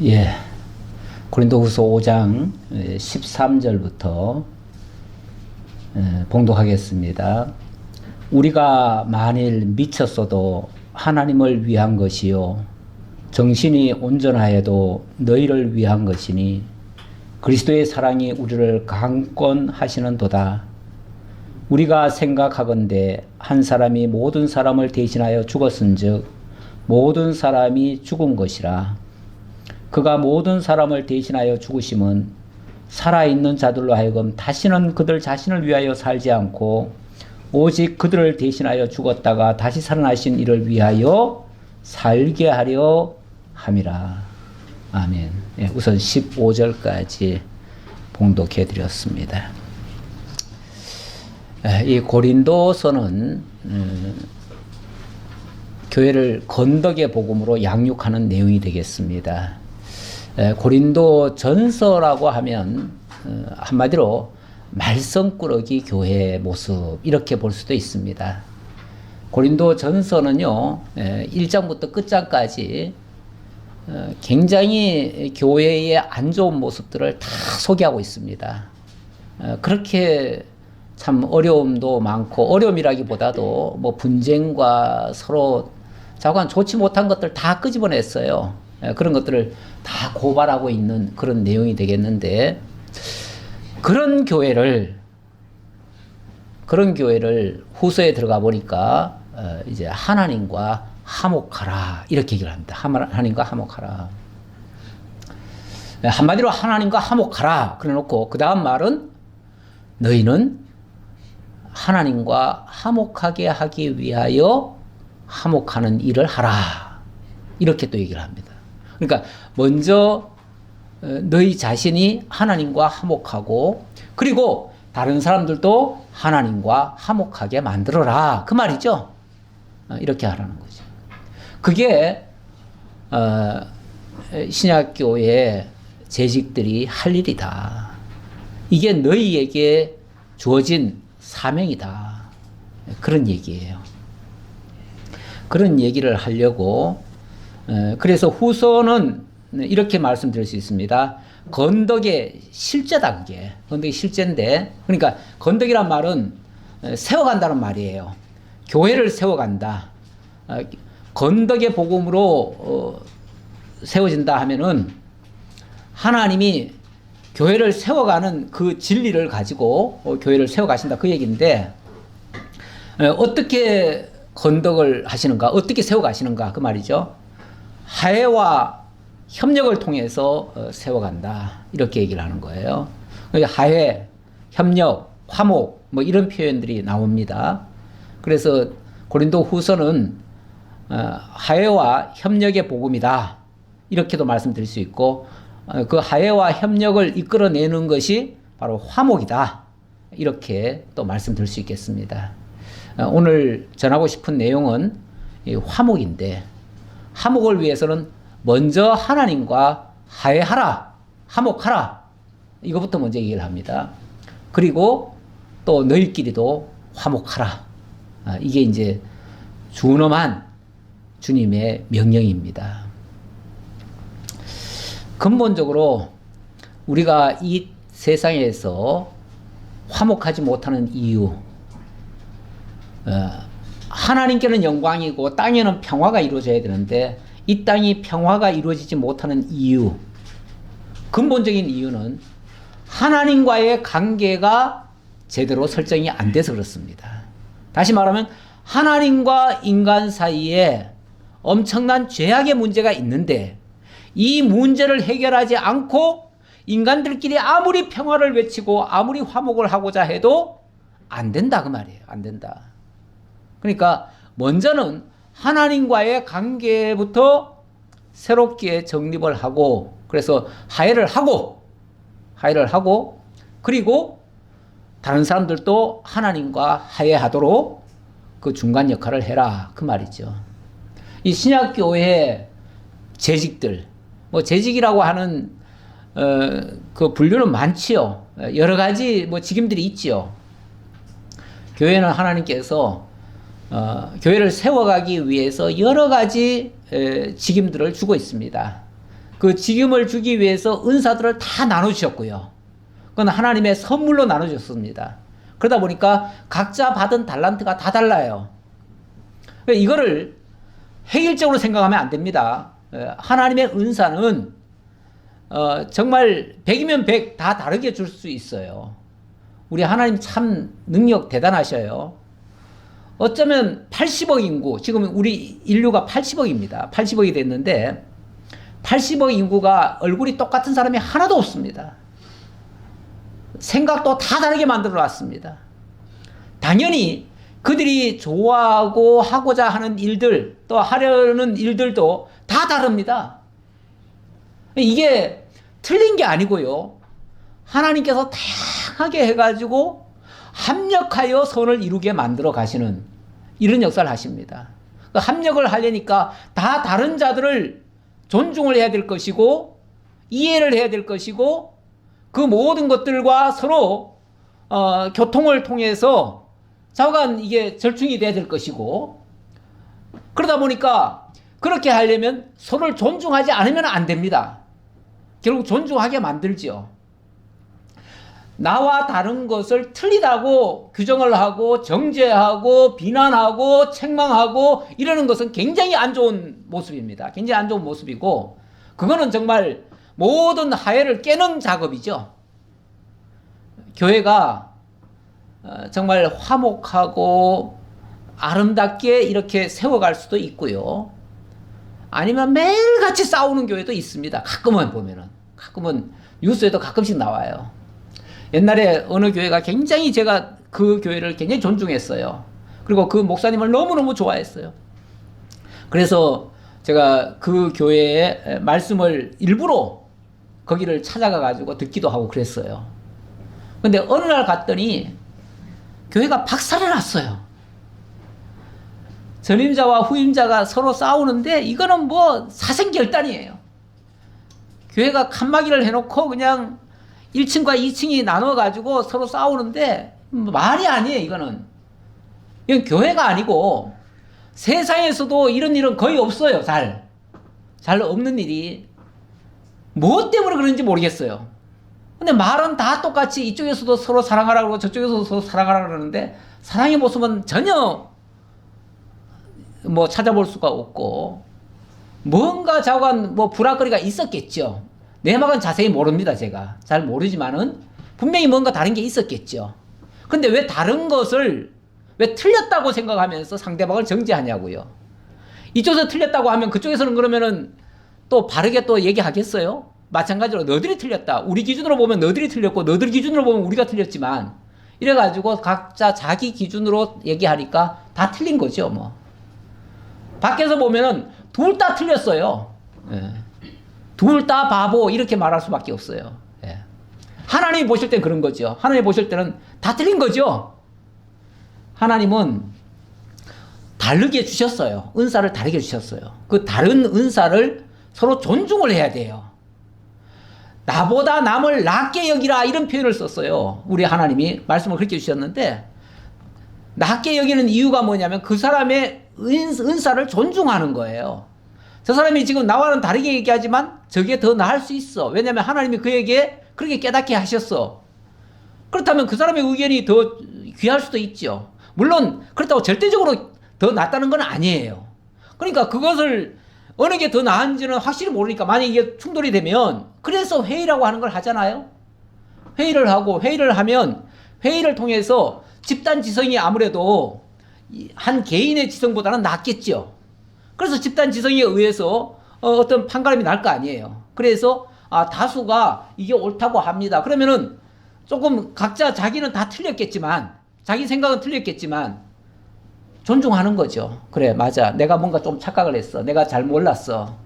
예. 고린도후서 5장 13절부터 봉독하겠습니다. 우리가 만일 미쳤어도 하나님을 위한 것이요 정신이 온전하여도 너희를 위한 것이니 그리스도의 사랑이 우리를 강권하시는도다. 우리가 생각하건대 한 사람이 모든 사람을 대신하여 죽었은즉 모든 사람이 죽은 것이라. 그가 모든 사람을 대신하여 죽으심은 살아있는 자들로 하여금 다시는 그들 자신을 위하여 살지 않고 오직 그들을 대신하여 죽었다가 다시 살아나신 이를 위하여 살게 하려 함이라. 아멘. 예, 우선 15절까지 봉독해 드렸습니다. 이 고린도서는 교회를 건덕의 복음으로 양육하는 내용이 되겠습니다. 고린도 전서라고 하면 한마디로 말썽꾸러기 교회의 모습 이렇게 볼 수도 있습니다. 고린도 전서는요 1장부터 끝장까지 굉장히 교회의 안 좋은 모습들을 다 소개하고 있습니다. 그렇게 참 어려움도 많고, 어려움이라기보다도 뭐 분쟁과 서로 자관 좋지 못한 것들 다 끄집어냈어요. 그런 것들을 다 고발하고 있는 그런 내용이 되겠는데, 그런 교회를 후서에 들어가 보니까 이제 하나님과 화목하라 이렇게 얘기를 합니다. 하나님과 화목하라. 한마디로 하나님과 화목하라 그래놓고 그 다음 말은 너희는 하나님과 화목하게 하기 위하여 화목하는 일을 하라 이렇게 또 얘기를 합니다. 그러니까 먼저 너희 자신이 하나님과 화목하고 그리고 다른 사람들도 하나님과 화목하게 만들어라 그 말이죠. 이렇게 하라는 거죠. 그게 신약교회 재직들이 할 일이다. 이게 너희에게 주어진 사명이다. 그런 얘기예요. 그런 얘기를 하려고 그래서 후서는 이렇게 말씀드릴 수 있습니다. 건덕의 실제다. 그게 건덕의 실제인데, 그러니까 건덕이란 말은 세워간다는 말이에요. 교회를 세워간다. 건덕의 복음으로 세워진다 하면은 하나님이 교회를 세워가는 그 진리를 가지고 교회를 세워가신다 그 얘기인데, 어떻게 건덕을 하시는가, 어떻게 세워가시는가 그 말이죠. 하해와 협력을 통해서 세워간다 이렇게 얘기를 하는 거예요. 하해, 협력, 화목 뭐 이런 표현들이 나옵니다. 그래서 고린도 후서는 하해와 협력의 복음이다 이렇게도 말씀드릴 수 있고, 그 하해와 협력을 이끌어내는 것이 바로 화목이다 이렇게 또 말씀드릴 수 있겠습니다. 오늘 전하고 싶은 내용은 이 화목인데, 화목을 위해서는 먼저 하나님과 화해하라, 화목하라 이거부터 먼저 얘기를 합니다. 그리고 또 너희끼리도 화목하라. 이게 이제 준엄한 주님의 명령입니다. 근본적으로 우리가 이 세상에서 화목하지 못하는 이유, 하나님께는 영광이고 땅에는 평화가 이루어져야 되는데 이 땅이 평화가 이루어지지 못하는 이유, 근본적인 이유는 하나님과의 관계가 제대로 설정이 안 돼서 그렇습니다. 다시 말하면 하나님과 인간 사이에 엄청난 죄악의 문제가 있는데 이 문제를 해결하지 않고 인간들끼리 아무리 평화를 외치고 아무리 화목을 하고자 해도 안 된다 그 말이에요. 안 된다. 그러니까 먼저는 하나님과의 관계부터 새롭게 정립을 하고, 그래서 화해를 하고 그리고 다른 사람들도 하나님과 화해하도록 그 중간 역할을 해라 그 말이죠. 이 신약교회 재직들, 뭐 재직이라고 하는 그 분류는 많지요. 여러 가지 뭐 직임들이 있지요. 교회는 하나님께서 교회를 세워가기 위해서 여러 가지 직임들을 주고 있습니다. 그 직임을 주기 위해서 은사들을 다 나눠주셨고요. 그건 하나님의 선물로 나눠줬습니다. 그러다 보니까 각자 받은 달란트가 다 달라요. 이거를 획일적으로 생각하면 안 됩니다. 하나님의 은사는 정말 100이면 100 다 다르게 줄 수 있어요. 우리 하나님 참 능력 대단하셔요. 어쩌면 80억 인구, 지금 우리 인류가 80억입니다. 80억이 됐는데 80억 인구가 얼굴이 똑같은 사람이 하나도 없습니다. 생각도 다 다르게 만들어 놨습니다. 당연히 그들이 좋아하고 하고자 하는 일들, 또 하려는 일들도 다 다릅니다. 이게 틀린 게 아니고요. 하나님께서 다양하게 해가지고 합력하여 선을 이루게 만들어 가시는 이런 역사를 하십니다. 그 합력을 하려니까 다 다른 자들을 존중을 해야 될 것이고 이해를 해야 될 것이고 그 모든 것들과 서로 교통을 통해서 좌우간 이게 절충이 돼야 될 것이고 그러다 보니까 그렇게 하려면 서로를 존중하지 않으면 안 됩니다. 결국 존중하게 만들죠. 나와 다른 것을 틀리다고 규정을 하고 정죄하고 비난하고 책망하고 이러는 것은 굉장히 안 좋은 모습입니다. 굉장히 안 좋은 모습이고 그거는 정말 모든 하해를 깨는 작업이죠. 교회가 정말 화목하고 아름답게 이렇게 세워갈 수도 있고요. 아니면 매일같이 싸우는 교회도 있습니다. 가끔은 뉴스에도 가끔씩 나와요. 옛날에 어느 교회가 굉장히 제가 그 교회를 굉장히 존중했어요. 그리고 그 목사님을 너무너무 좋아했어요. 그래서 제가 그 교회의 말씀을 일부러 거기를 찾아가 가지고 듣기도 하고 그랬어요. 근데 어느 날 갔더니 교회가 박살이 났어요. 전임자와 후임자가 서로 싸우는데 이거는 뭐 사생결단이에요. 교회가 칸막이를 해놓고 그냥 1층과 2층이 나눠가지고 서로 싸우는데 말이 아니에요. 이건 교회가 아니고 세상에서도 이런 일은 거의 없어요. 잘 없는 일이 무엇 때문에 그런지 모르겠어요. 근데 말은 다 똑같이 이쪽에서도 서로 사랑하라고 그러고 저쪽에서도 서로 사랑하라고 그러는데 사랑의 모습은 전혀 뭐 찾아볼 수가 없고 뭔가 자관 뭐 불화거리가 있었겠죠. 내막은 자세히 모릅니다. 제가 잘 모르지만은 분명히 뭔가 다른 게 있었겠죠. 근데 왜 다른 것을 왜 틀렸다고 생각하면서 상대방을 정죄하냐고요. 이쪽에서 틀렸다고 하면 그쪽에서는 그러면은 또 바르게 또 얘기하겠어요? 마찬가지로 너들이 틀렸다. 우리 기준으로 보면 너들이 틀렸고 너들 기준으로 보면 우리가 틀렸지만 이래가지고 각자 자기 기준으로 얘기하니까 다 틀린 거죠. 뭐 밖에서 보면은 둘 다 틀렸어요. 둘 다 바보 이렇게 말할 수밖에 없어요. 하나님이 보실 땐 그런 거죠. 하나님이 보실 때는 다 틀린 거죠. 하나님은 다르게 주셨어요. 은사를 다르게 주셨어요. 그 다른 은사를 서로 존중을 해야 돼요. 나보다 남을 낮게 여기라 이런 표현을 썼어요. 우리 하나님이 말씀을 그렇게 주셨는데 낮게 여기는 이유가 뭐냐면 그 사람의 은사를 존중하는 거예요. 저 사람이 지금 나와는 다르게 얘기하지만 저게 더 나을 수 있어. 왜냐하면 하나님이 그에게 그렇게 깨닫게 하셨어. 그렇다면 그 사람의 의견이 더 귀할 수도 있죠. 물론 그렇다고 절대적으로 더 낫다는 건 아니에요. 그러니까 그것을 어느 게 더 나은지는 확실히 모르니까 만약에 이게 충돌이 되면 그래서 회의라고 하는 걸 하잖아요. 회의를 하고 회의를 하면 회의를 통해서 집단 지성이 아무래도 한 개인의 지성보다는 낫겠죠. 그래서 집단 지성에 의해서 어떤 판가름이 날 거 아니에요. 그래서 다수가 이게 옳다고 합니다. 그러면은 조금 각자 자기는 다 틀렸겠지만 자기 생각은 틀렸겠지만 존중하는 거죠. 그래 맞아 내가 뭔가 좀 착각을 했어. 내가 잘 몰랐어.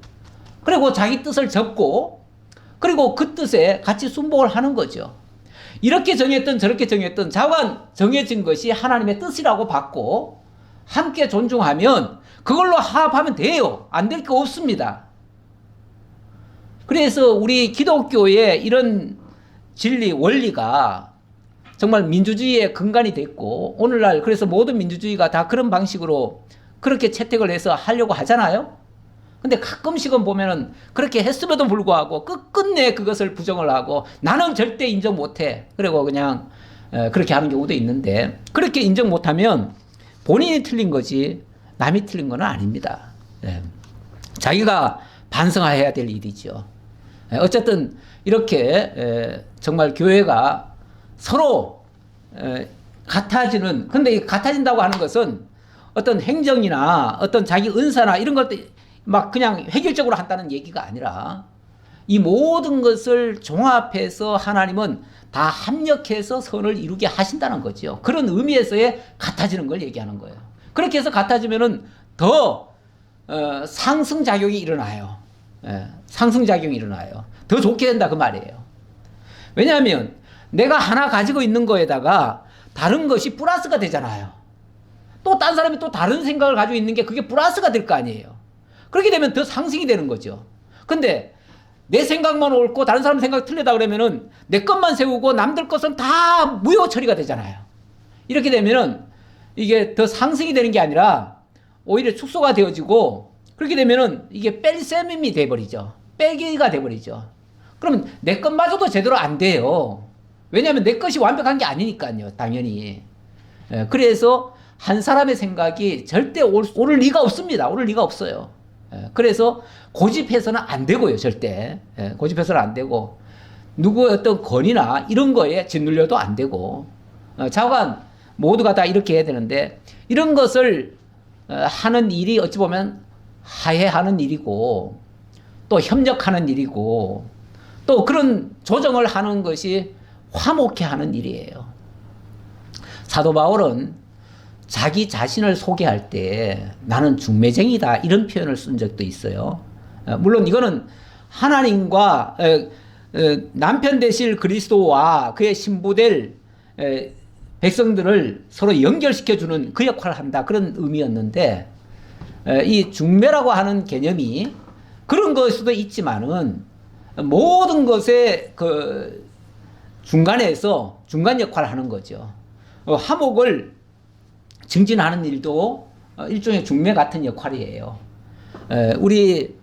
그리고 자기 뜻을 접고 그리고 그 뜻에 같이 순복을 하는 거죠. 이렇게 정했든 저렇게 정했든 자관 정해진 것이 하나님의 뜻이라고 받고 함께 존중하면 그걸로 화합하면 돼요. 안 될 게 없습니다. 그래서 우리 기독교의 이런 진리, 원리가 정말 민주주의의 근간이 됐고 오늘날 그래서 모든 민주주의가 다 그런 방식으로 그렇게 채택을 해서 하려고 하잖아요. 근데 가끔씩은 보면은 그렇게 했음에도 불구하고 끝끝내 그것을 부정을 하고 나는 절대 인정 못해. 그리고 그냥 그렇게 하는 경우도 있는데 그렇게 인정 못하면 본인이 틀린 거지 남이 틀린 건 아닙니다. 예. 자기가 반성해야 될 일이죠. 예. 어쨌든 이렇게 정말 교회가 서로 같아지는 근데 같아진다고 하는 것은 어떤 행정이나 어떤 자기 은사나 이런 것들 막 그냥 획일적으로 한다는 얘기가 아니라 이 모든 것을 종합해서 하나님은 다 합력해서 선을 이루게 하신다는 거죠. 그런 의미에서의 같아지는 걸 얘기하는 거예요. 그렇게 해서 같아지면은 더 상승작용이 일어나요. 예, 상승작용이 일어나요. 더 좋게 된다 그 말이에요. 왜냐하면 내가 하나 가지고 있는 거에다가 다른 것이 플러스가 되잖아요. 또 딴 사람이 또 다른 생각을 가지고 있는 게 그게 플러스가 될 거 아니에요. 그렇게 되면 더 상승이 되는 거죠. 근데 내 생각만 옳고 다른 사람 생각이 틀리다 그러면은 내 것만 세우고 남들 것은 다 무효 처리가 되잖아요. 이렇게 되면은 이게 더 상승이 되는 게 아니라 오히려 축소가 되어지고 그렇게 되면은 이게 뺄셈이 돼버리죠. 빼기가 돼버리죠. 그러면 내 것마저도 제대로 안 돼요. 왜냐하면 내 것이 완벽한 게 아니니까요. 당연히. 그래서 한 사람의 생각이 절대 옳을 리가 없습니다. 옳을 리가 없어요. 그래서 고집해서는 안 되고요. 절대. 고집해서는 안 되고 누구의 어떤 권위나 이런 거에 짓눌려도 안 되고 좌우간 모두가 다 이렇게 해야 되는데 이런 것을 하는 일이 어찌 보면 화해하는 일이고 또 협력하는 일이고 또 그런 조정을 하는 것이 화목해 하는 일이에요. 사도 바울은 자기 자신을 소개할 때 나는 중매쟁이다 이런 표현을 쓴 적도 있어요. 물론 이거는 하나님과 남편 되실 그리스도와 그의 신부될 백성들을 서로 연결시켜주는 그 역할을 한다 그런 의미였는데 이 중매라고 하는 개념이 그런 것일 수도 있지만은 모든 것의 그 중간에서 중간 역할을 하는 거죠. 화목을 증진하는 일도 일종의 중매 같은 역할이에요. 우리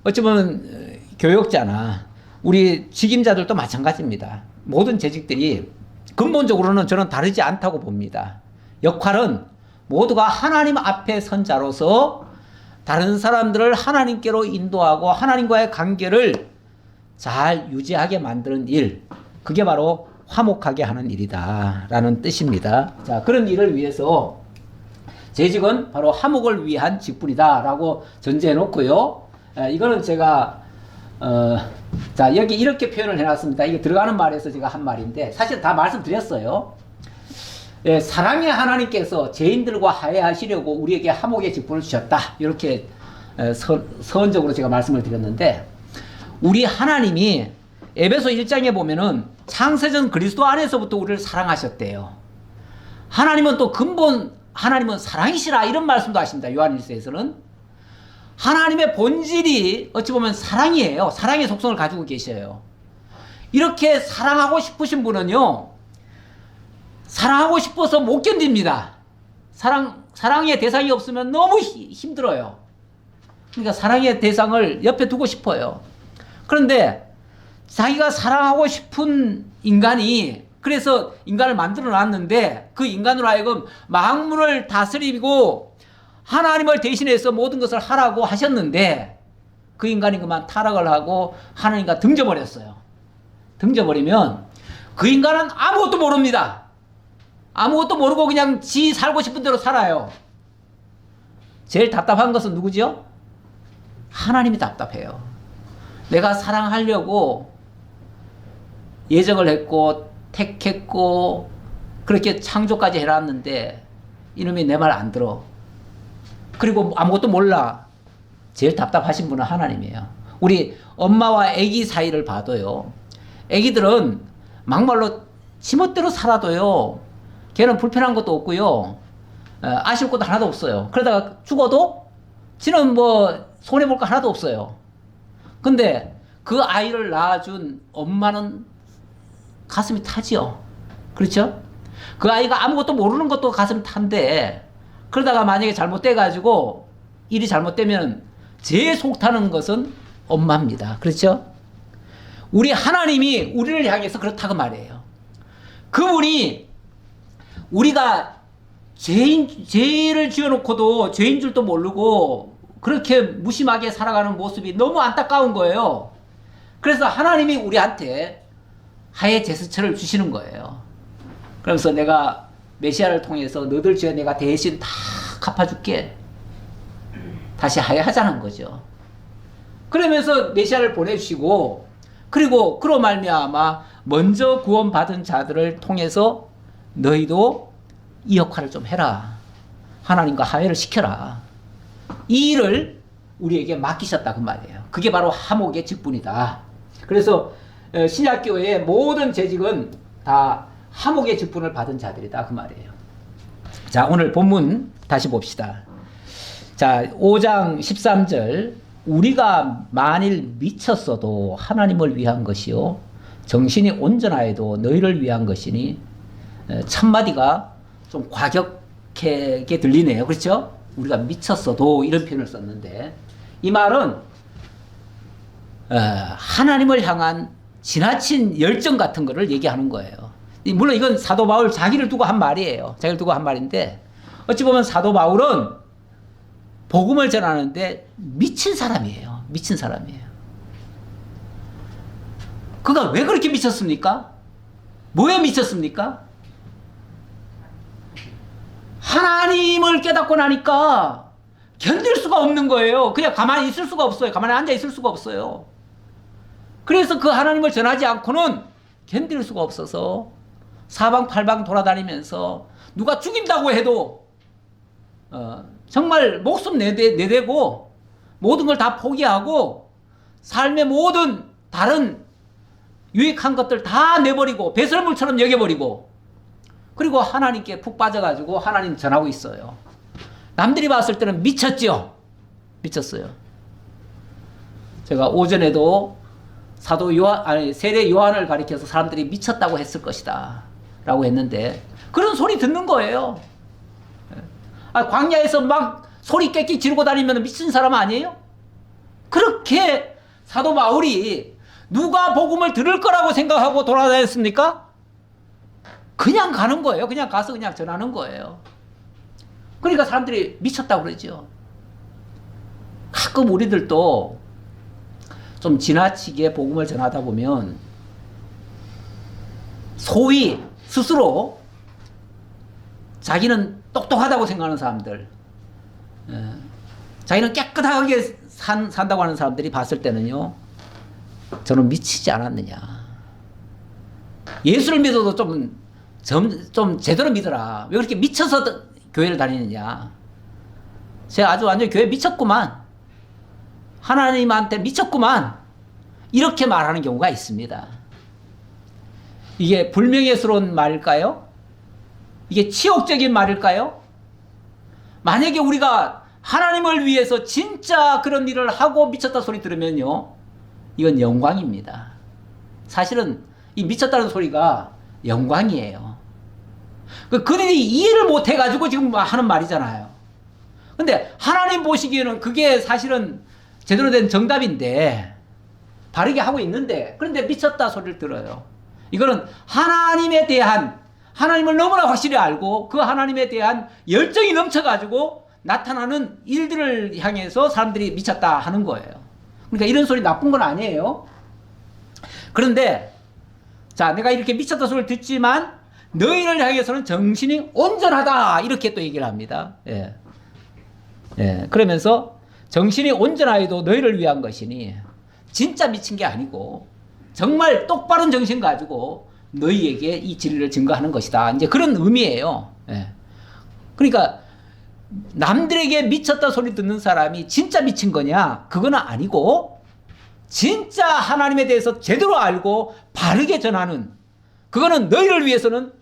어찌 보면 교역자나 우리 직임자들도 마찬가지입니다. 모든 재직들이 근본적으로는 저는 다르지 않다고 봅니다. 역할은 모두가 하나님 앞에 선 자로서 다른 사람들을 하나님께로 인도하고 하나님과의 관계를 잘 유지하게 만드는 일, 그게 바로 화목하게 하는 일이다 라는 뜻입니다. 자, 그런 일을 위해서 재직은 바로 화목을 위한 직분이다 라고 전제해 놓고요. 이거는 제가 자, 여기 이렇게 표현을 해놨습니다. 이게 들어가는 말에서 제가 한 말인데 사실 다 말씀드렸어요. 사랑의 하나님께서 죄인들과 화해하시려고 우리에게 화목의 직분을 주셨다. 이렇게 서원적으로 제가 말씀을 드렸는데 우리 하나님이 에베소 1장에 보면은 창세전 그리스도 안에서부터 우리를 사랑하셨대요. 하나님은 또 근본 하나님은 사랑이시라 이런 말씀도 하십니다. 요한일서에서는 하나님의 본질이 어찌 보면 사랑이에요. 사랑의 속성을 가지고 계셔요. 이렇게 사랑하고 싶으신 분은요, 사랑하고 싶어서 못 견딥니다. 사랑의 대상이 없으면 너무 힘들어요. 그러니까 사랑의 대상을 옆에 두고 싶어요. 그런데 자기가 사랑하고 싶은 인간이 그래서 인간을 만들어 놨는데 그 인간으로 하여금 만물을 다스리고 하나님을 대신해서 모든 것을 하라고 하셨는데 그 인간이 그만 타락을 하고 하나님과 등져버렸어요. 등져버리면 그 인간은 아무것도 모릅니다. 아무것도 모르고 그냥 지 살고 싶은 대로 살아요. 제일 답답한 것은 누구지요? 하나님이 답답해요. 내가 사랑하려고 예정을 했고 택했고 그렇게 창조까지 해놨는데 이놈이 내 말 안 들어. 그리고 아무것도 몰라. 제일 답답하신 분은 하나님이에요. 우리 엄마와 아기 사이를 봐도요. 아기들은 막말로 지멋대로 살아도요. 걔는 불편한 것도 없고요. 아쉬울 것도 하나도 없어요. 그러다가 죽어도 지는 뭐 손해볼 거 하나도 없어요. 근데 그 아이를 낳아준 엄마는 가슴이 타지요. 그렇죠? 그 아이가 아무것도 모르는 것도 가슴 탄데 그러다가 만약에 잘못돼가지고 일이 잘못되면 제일 속타는 것은 엄마입니다. 그렇죠? 우리 하나님이 우리를 향해서 그렇다고 말해요. 그분이 우리가 죄를 지어놓고도 죄인 줄도 모르고 그렇게 무심하게 살아가는 모습이 너무 안타까운 거예요. 그래서 하나님이 우리한테 하의 제스처를 주시는 거예요. 그러면서 내가 메시아를 통해서 너들 죄 내가 대신 다 갚아줄게. 다시 하야하자는 거죠. 그러면서 메시아를 보내주시고, 그리고 그로 말미암아 먼저 구원받은 자들을 통해서 너희도 이 역할을 좀 해라. 하나님과 화해를 시켜라. 이 일을 우리에게 맡기셨다 그 말이에요. 그게 바로 하목의 직분이다. 그래서 신약교회의 모든 재직은 다 하목의 직분을 받은 자들이다 그 말이에요. 자, 오늘 본문 다시 봅시다. 자, 5장 13절. 우리가 만일 미쳤어도 하나님을 위한 것이요 정신이 온전하여도 너희를 위한 것이니, 첫마디가 좀 과격하게 들리네요. 그렇죠? 우리가 미쳤어도 이런 표현을 썼는데, 이 말은 하나님을 향한 지나친 열정 같은 거를 얘기하는 거예요. 물론 이건 사도 바울 자기를 두고 한 말이에요. 자기를 두고 한 말인데, 어찌 보면 사도 바울은 복음을 전하는데 미친 사람이에요. 미친 사람이에요. 그가 왜 그렇게 미쳤습니까? 뭐에 미쳤습니까? 하나님을 깨닫고 나니까 견딜 수가 없는 거예요. 그냥 가만히 있을 수가 없어요. 가만히 앉아 있을 수가 없어요. 그래서 그 하나님을 전하지 않고는 견딜 수가 없어서 사방팔방 돌아다니면서 누가 죽인다고 해도 정말 목숨 내대고 모든 걸 다 포기하고 삶의 모든 다른 유익한 것들 다 내버리고 배설물처럼 여겨버리고, 그리고 하나님께 푹 빠져가지고 하나님 전하고 있어요. 남들이 봤을 때는 미쳤죠. 미쳤어요. 제가 오전에도 세례 요한을 가리켜서 사람들이 미쳤다고 했을 것이다 라고 했는데, 그런 소리 듣는 거예요. 광야에서 막 소리 깨끼 지르고 다니면 미친 사람 아니에요? 그렇게 사도 바울이 누가 복음을 들을 거라고 생각하고 돌아다녔습니까? 그냥 가는 거예요. 그냥 가서 그냥 전하는 거예요. 그러니까 사람들이 미쳤다고 그러죠. 가끔 우리들도 좀 지나치게 복음을 전하다 보면 소위 스스로 자기는 똑똑하다고 생각하는 사람들, 자기는 깨끗하게 산다고 하는 사람들이 봤을 때는요, 저는 미치지 않았느냐. 예수를 믿어도 좀 제대로 믿어라. 왜 그렇게 미쳐서 교회를 다니느냐. 제가 아주 완전히 교회 미쳤구만. 하나님한테 미쳤구만. 이렇게 말하는 경우가 있습니다. 이게 불명예스러운 말일까요? 이게 치욕적인 말일까요? 만약에 우리가 하나님을 위해서 진짜 그런 일을 하고 미쳤다 소리 들으면요, 이건 영광입니다. 사실은 이 미쳤다는 소리가 영광이에요. 그들이 이해를 못 해가지고 지금 하는 말이잖아요. 근데 하나님 보시기에는 그게 사실은 제대로 된 정답인데, 바르게 하고 있는데, 그런데 미쳤다 소리를 들어요. 이거는 하나님에 대한, 하나님을 너무나 확실히 알고 그 하나님에 대한 열정이 넘쳐가지고 나타나는 일들을 향해서 사람들이 미쳤다 하는 거예요. 그러니까 이런 소리 나쁜 건 아니에요. 그런데 자, 내가 이렇게 미쳤다 소리를 듣지만 너희를 향해서는 정신이 온전하다, 이렇게 또 얘기를 합니다. 예. 그러면서 정신이 온전하여도 너희를 위한 것이니, 진짜 미친 게 아니고 정말 똑바른 정신 가지고 너희에게 이 진리를 증거하는 것이다. 이제 그런 의미예요. 예. 그러니까 남들에게 미쳤다 소리 듣는 사람이 진짜 미친 거냐? 그거는 아니고, 진짜 하나님에 대해서 제대로 알고 바르게 전하는, 그거는 너희를 위해서는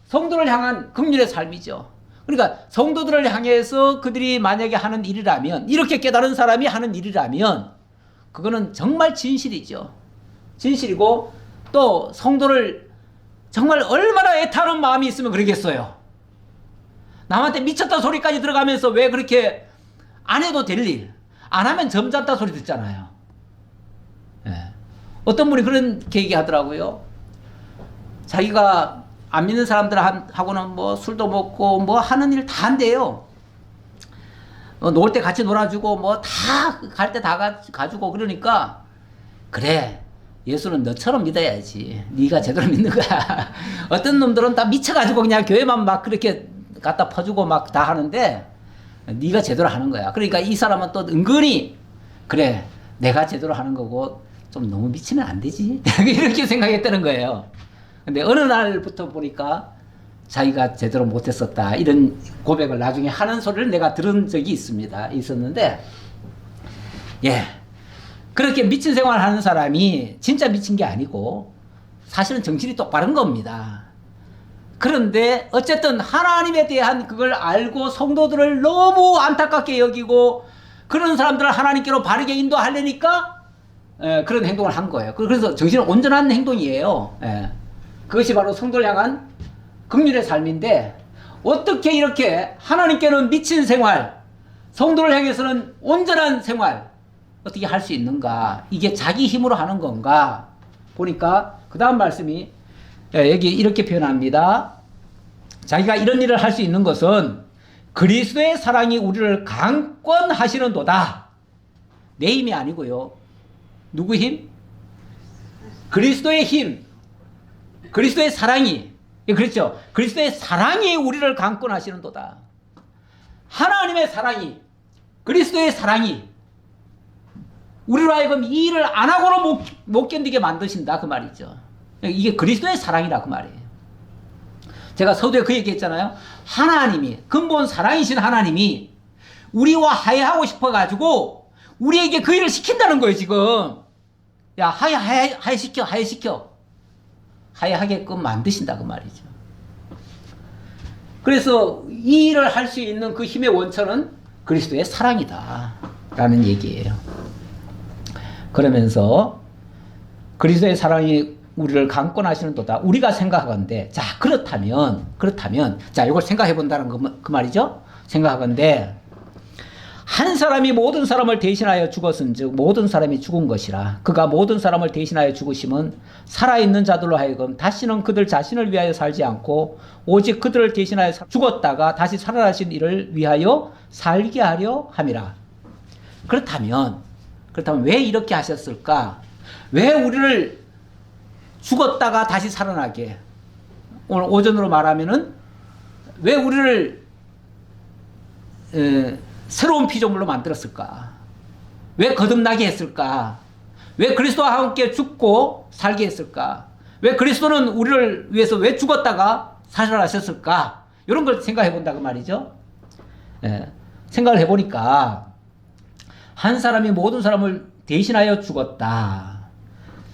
성도를 향한 긍휼의 삶이죠. 그러니까 성도들을 향해서 그들이 만약에 하는 일이라면, 이렇게 깨달은 사람이 하는 일이라면 그거는 정말 진실이죠. 진실이고, 또 성도를 정말 얼마나 애타는 마음이 있으면 그러겠어요. 남한테 미쳤다 소리까지 들어가면서 왜 그렇게 안 해도 될 일, 안 하면 점잖다 소리 듣잖아요. 예. 어떤 분이 그렇게 얘기하더라고요. 자기가 안 믿는 사람들하고는 뭐 술도 먹고 뭐 하는 일 다 한대요. 놀 때 같이 놀아주고 뭐 다 갈 때 다 가주고 그러니까 그래 예수는 너처럼 믿어야지. 네가 제대로 믿는 거야. 어떤 놈들은 다 미쳐가지고 그냥 교회만 막 그렇게 갖다 퍼주고 막 다 하는데 네가 제대로 하는 거야. 그러니까 이 사람은 또 은근히 그래 내가 제대로 하는 거고 좀 너무 미치면 안 되지. 이렇게 생각했다는 거예요. 근데 어느 날부터 보니까 자기가 제대로 못했었다 이런 고백을 나중에 하는 소리를 내가 들은 적이 있었는데 예 그렇게 미친 생활을 하는 사람이 진짜 미친 게 아니고 사실은 정신이 똑바른 겁니다. 그런데 어쨌든 하나님에 대한 그걸 알고 성도들을 너무 안타깝게 여기고 그런 사람들을 하나님께로 바르게 인도하려니까 그런 행동을 한 거예요. 그래서 정신은 온전한 행동이에요. 그것이 바로 성도를 향한 긍휼의 삶인데 어떻게 이렇게 하나님께는 미친 생활, 성도를 향해서는 온전한 생활 어떻게 할 수 있는가? 이게 자기 힘으로 하는 건가? 보니까 그 다음 말씀이 여기 이렇게 표현합니다. 자기가 이런 일을 할 수 있는 것은 그리스도의 사랑이 우리를 강권하시는도다. 내 힘이 아니고요. 누구 힘? 그리스도의 힘. 그리스도의 사랑이. 그렇죠. 그리스도의 사랑이 우리를 강권하시는도다. 하나님의 사랑이, 그리스도의 사랑이 우리로 하여금 이 일을 안 하고는 못 견디게 만드신다 그 말이죠. 이게 그리스도의 사랑이라 그 말이에요. 제가 서두에 그 얘기했잖아요. 하나님이 근본 사랑이신 하나님이 우리와 화해하고 싶어가지고 우리에게 그 일을 시킨다는 거예요 지금. 야 화해시켜 화해하게끔 만드신다 그 말이죠. 그래서 이 일을 할 수 있는 그 힘의 원천은 그리스도의 사랑이다 라는 얘기예요. 그러면서 그리스도의 사랑이 우리를 강권하시는 도다. 우리가 생각하건대 자 그렇다면 자 이걸 생각해 본다는 그 말이죠. 생각하건대 한 사람이 모든 사람을 대신하여 죽었은즉 모든 사람이 죽은 것이라. 그가 모든 사람을 대신하여 죽으심은 살아있는 자들로 하여금 다시는 그들 자신을 위하여 살지 않고 오직 그들을 대신하여 죽었다가 다시 살아나신 이를 위하여 살게 하려 함이라. 그렇다면 왜 이렇게 하셨을까? 왜 우리를 죽었다가 다시 살아나게, 오늘 오전으로 말하면은 왜 우리를 새로운 피조물로 만들었을까? 왜 거듭나게 했을까? 왜 그리스도와 함께 죽고 살게 했을까? 왜 그리스도는 우리를 위해서 왜 죽었다가 살아나셨을까? 이런 걸 생각해 본다 그 말이죠. 생각을 해보니까 한 사람이 모든 사람을 대신하여 죽었다.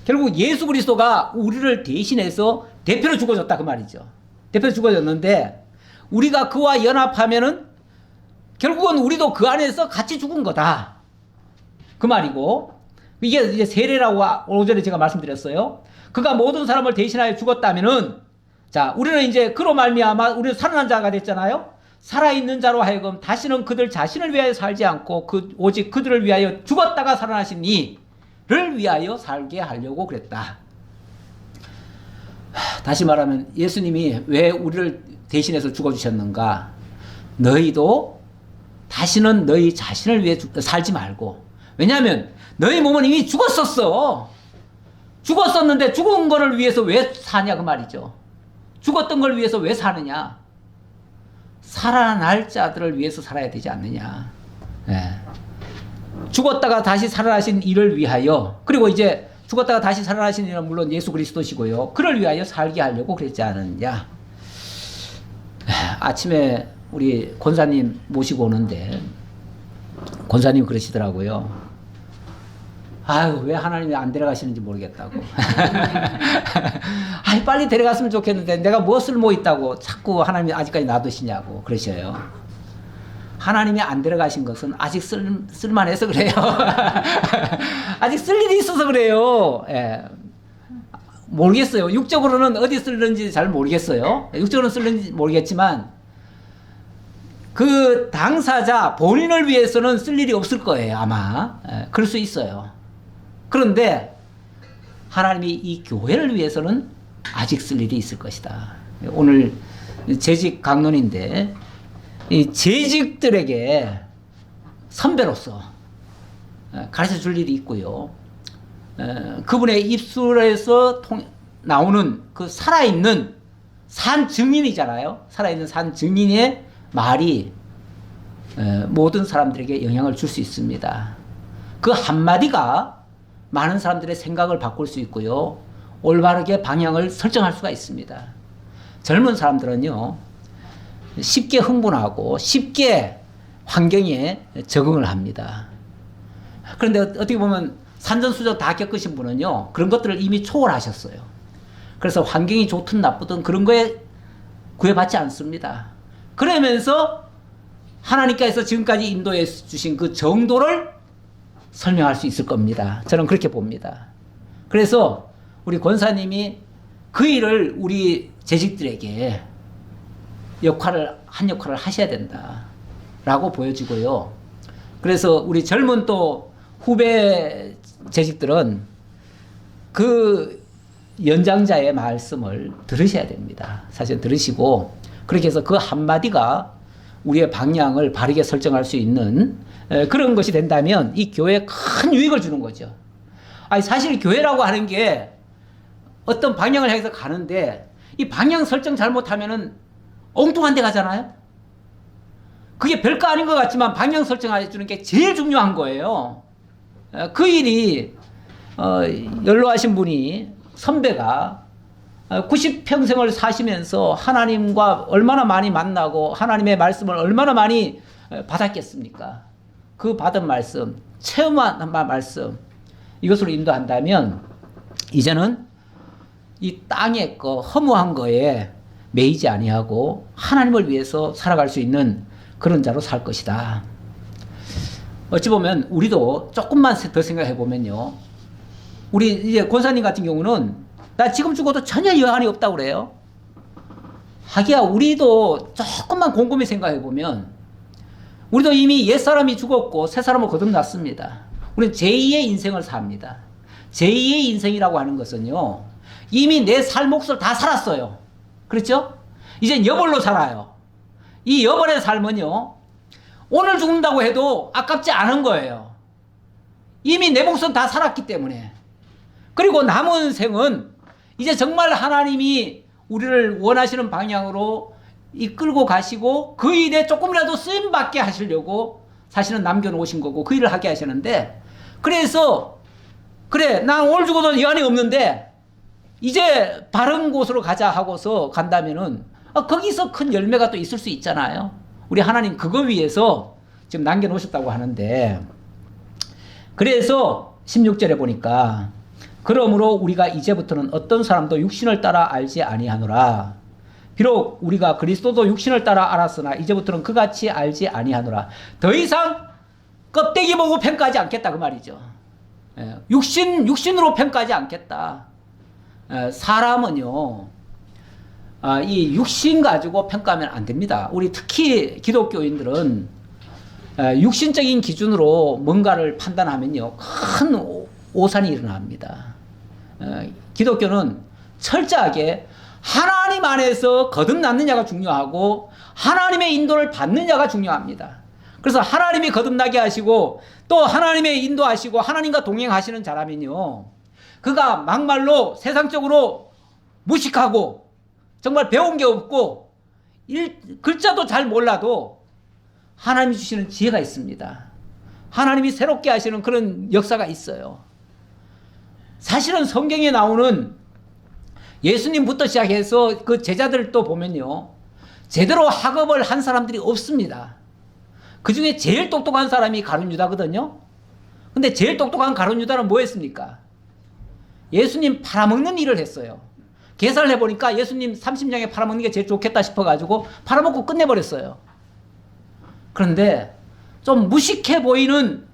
결국 예수 그리스도가 우리를 대신해서 대표로 죽어졌다 그 말이죠. 대표로 죽어졌는데 우리가 그와 연합하면은 결국은 우리도 그 안에서 같이 죽은 거다 그 말이고, 이게 이제 세례라고 오전에 제가 말씀드렸어요. 그가 모든 사람을 대신하여 죽었다면은 자 우리는 이제 그로 말미암아 우리는 살아난 자가 됐잖아요. 살아있는 자로 하여금 다시는 그들 자신을 위하여 살지 않고 오직 그들을 위하여 죽었다가 살아나신 이를 위하여 살게 하려고 그랬다. 다시 말하면 예수님이 왜 우리를 대신해서 죽어주셨는가? 너희도 다시는 너희 자신을 위해 살지 말고, 왜냐하면 너희 몸은 이미 죽었었어. 죽었었는데 죽은 거를 위해서 왜 사냐 그 말이죠. 죽었던 걸 위해서 왜 사느냐? 살아날 자들을 위해서 살아야 되지 않느냐. 죽었다가 다시 살아나신 이를 위하여, 그리고 이제 죽었다가 다시 살아나신 이는 물론 예수 그리스도시고요. 그를 위하여 살게 하려고 그랬지 않느냐. 아침에 우리 권사님 모시고 오는데 권사님 그러시더라고요. 아유 왜 하나님이 안 데려가시는지 모르겠다고. 아이 빨리 데려갔으면 좋겠는데 내가 무엇을 뭐 있다고 자꾸 하나님이 아직까지 놔두시냐고 그러셔요. 하나님이 안 데려가신 것은 아직 쓸만해서 그래요. 아직 쓸 일이 있어서 그래요. 모르겠어요. 육적으로는 어디 쓸는지 잘 모르겠어요. 육적으로는 쓸는지 모르겠지만 그 당사자 본인을 위해서는 쓸 일이 없을 거예요, 아마. 그럴 수 있어요. 그런데 하나님이 이 교회를 위해서는 아직 쓸 일이 있을 것이다. 오늘 재직 강론인데 이 재직들에게 선배로서 가르쳐 줄 일이 있고요. 그분의 입술에서 나오는 그 살아있는 산 증인이잖아요. 살아있는 산 증인의 말이 모든 사람들에게 영향을 줄 수 있습니다. 그 한마디가 많은 사람들의 생각을 바꿀 수 있고요. 올바르게 방향을 설정할 수가 있습니다. 젊은 사람들은요, 쉽게 흥분하고 쉽게 환경에 적응을 합니다. 그런데 어떻게 보면 산전수전 다 겪으신 분은요, 그런 것들을 이미 초월하셨어요. 그래서 환경이 좋든 나쁘든 그런 거에 구애받지 않습니다. 그러면서 하나님께서 지금까지 인도해 주신 그 정도를 설명할 수 있을 겁니다. 저는 그렇게 봅니다. 그래서 우리 권사님이 그 일을 우리 재직들에게 한 역할을 하셔야 된다라고 보여지고요. 그래서 우리 젊은 또 후배 재직들은 그 연장자의 말씀을 들으셔야 됩니다. 사실 들으시고 그렇게 해서 그 한마디가 우리의 방향을 바르게 설정할 수 있는 그런 것이 된다면 이 교회에 큰 유익을 주는 거죠. 아니 사실 교회라고 하는 게 어떤 방향을 향해서 가는데 이 방향 설정 잘못하면은 엉뚱한 데 가잖아요. 그게 별거 아닌 것 같지만 방향 설정해 주는 게 제일 중요한 거예요. 그 일이 연로하신 분이 선배가 90평생을 사시면서 하나님과 얼마나 많이 만나고 하나님의 말씀을 얼마나 많이 받았겠습니까? 그 받은 말씀, 체험한 말씀 이것으로 인도한다면 이제는 이 땅의 거 허무한 거에 매이지 아니하고 하나님을 위해서 살아갈 수 있는 그런 자로 살 것이다. 어찌 보면 우리도 조금만 더 생각해 보면요, 우리 이제 권사님 같은 경우는 나 지금 죽어도 전혀 여한이 없다고 그래요. 하기야 우리도 조금만 곰곰이 생각해 보면 우리도 이미 옛사람이 죽었고 새사람을 거듭났습니다. 우리는 제2의 인생을 삽니다. 제2의 인생이라고 하는 것은요, 이미 내 살 몫을 다 살았어요. 그렇죠? 이젠 여벌로 살아요. 이 여벌의 삶은요, 오늘 죽는다고 해도 아깝지 않은 거예요. 이미 내 몫은 다 살았기 때문에. 그리고 남은 생은 이제 정말 하나님이 우리를 원하시는 방향으로 이끌고 가시고 그 일에 조금이라도 쓰임받게 하시려고 사실은 남겨놓으신 거고 그 일을 하게 하시는데, 그래서 그래 난 오늘 죽어도 여한이 없는데 이제 바른 곳으로 가자 하고서 간다면은 거기서 큰 열매가 또 있을 수 있잖아요. 우리 하나님 그거 위해서 지금 남겨놓으셨다고 하는데, 그래서 16절에 보니까 그러므로 우리가 이제부터는 어떤 사람도 육신을 따라 알지 아니하노라. 비록 우리가 그리스도도 육신을 따라 알았으나 이제부터는 그같이 알지 아니하노라. 더 이상 껍데기 보고 평가하지 않겠다 그 말이죠. 육신으로 평가하지 않겠다. 사람은요, 이 육신 가지고 평가하면 안 됩니다. 우리 특히 기독교인들은 육신적인 기준으로 뭔가를 판단하면요, 큰 오산이 일어납니다. 기독교는 철저하게 하나님 안에서 거듭났느냐가 중요하고 하나님의 인도를 받느냐가 중요합니다. 그래서 하나님이 거듭나게 하시고 또 하나님의 인도하시고 하나님과 동행하시는 자라면요, 그가 막말로 세상적으로 무식하고 정말 배운 게 없고 글자도 잘 몰라도 하나님이 주시는 지혜가 있습니다. 하나님이 새롭게 하시는 그런 역사가 있어요. 사실은 성경에 나오는 예수님부터 시작해서 그 제자들도 보면요, 제대로 학업을 한 사람들이 없습니다. 그 중에 제일 똑똑한 사람이 가룟 유다거든요. 근데 제일 똑똑한 가룟 유다는 뭐 했습니까? 예수님 팔아먹는 일을 했어요. 계산을 해보니까 예수님 30냥에 팔아먹는 게 제일 좋겠다 싶어가지고 팔아먹고 끝내버렸어요. 그런데 좀 무식해 보이는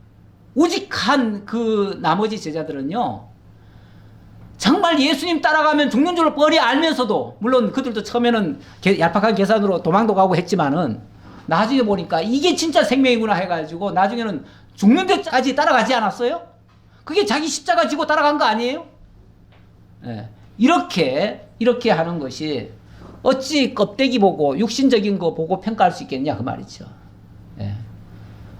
우직한 그 나머지 제자들은요, 정말 예수님 따라가면 죽는 줄을 뻔히 알면서도, 물론 그들도 처음에는 얄팍한 계산으로 도망도 가고 했지만은 나중에 보니까 이게 진짜 생명이구나 해가지고 나중에는 죽는 데까지 따라가지 않았어요? 그게 자기 십자가 지고 따라간 거 아니에요? 예. 이렇게 하는 것이 어찌 껍데기 보고 육신적인 거 보고 평가할 수 있겠냐 그 말이죠. 예.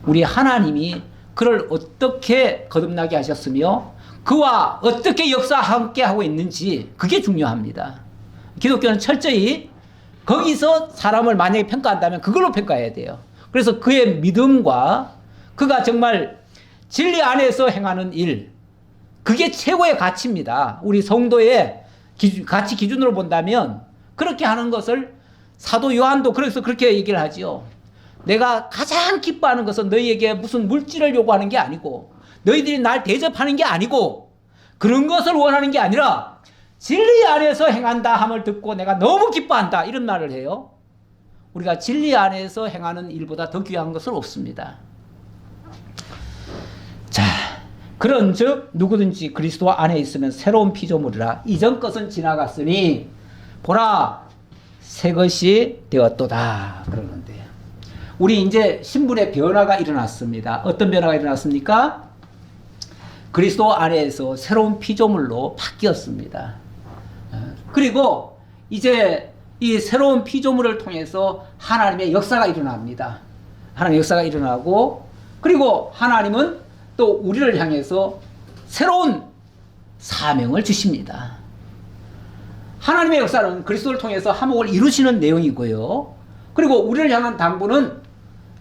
우리 하나님이 그를 어떻게 거듭나게 하셨으며 그와 어떻게 역사 함께 하고 있는지 그게 중요합니다. 기독교는 철저히 거기서 사람을 만약에 평가한다면 그걸로 평가해야 돼요. 그래서 그의 믿음과 그가 정말 진리 안에서 행하는 일, 그게 최고의 가치입니다. 우리 성도의 가치 기준으로 본다면 그렇게 하는 것을 사도 요한도 그래서 그렇게 얘기를 하지요. 내가 가장 기뻐하는 것은 너희에게 무슨 물질을 요구하는 게 아니고 너희들이 날 대접하는 게 아니고 그런 것을 원하는 게 아니라 진리 안에서 행한다 함을 듣고 내가 너무 기뻐한다 이런 말을 해요. 우리가 진리 안에서 행하는 일보다 더 귀한 것은 없습니다. 자, 그런즉 누구든지 그리스도 안에 있으면 새로운 피조물이라 이전 것은 지나갔으니 보라 새 것이 되었도다 그러는데요. 우리 이제 신분의 변화가 일어났습니다. 어떤 변화가 일어났습니까? 그리스도 안에서 새로운 피조물로 바뀌었습니다. 그리고 이제 이 새로운 피조물을 통해서 하나님의 역사가 일어납니다. 하나님의 역사가 일어나고 그리고 하나님은 또 우리를 향해서 새로운 사명을 주십니다. 하나님의 역사는 그리스도를 통해서 화목을 이루시는 내용이고요. 그리고 우리를 향한 당부는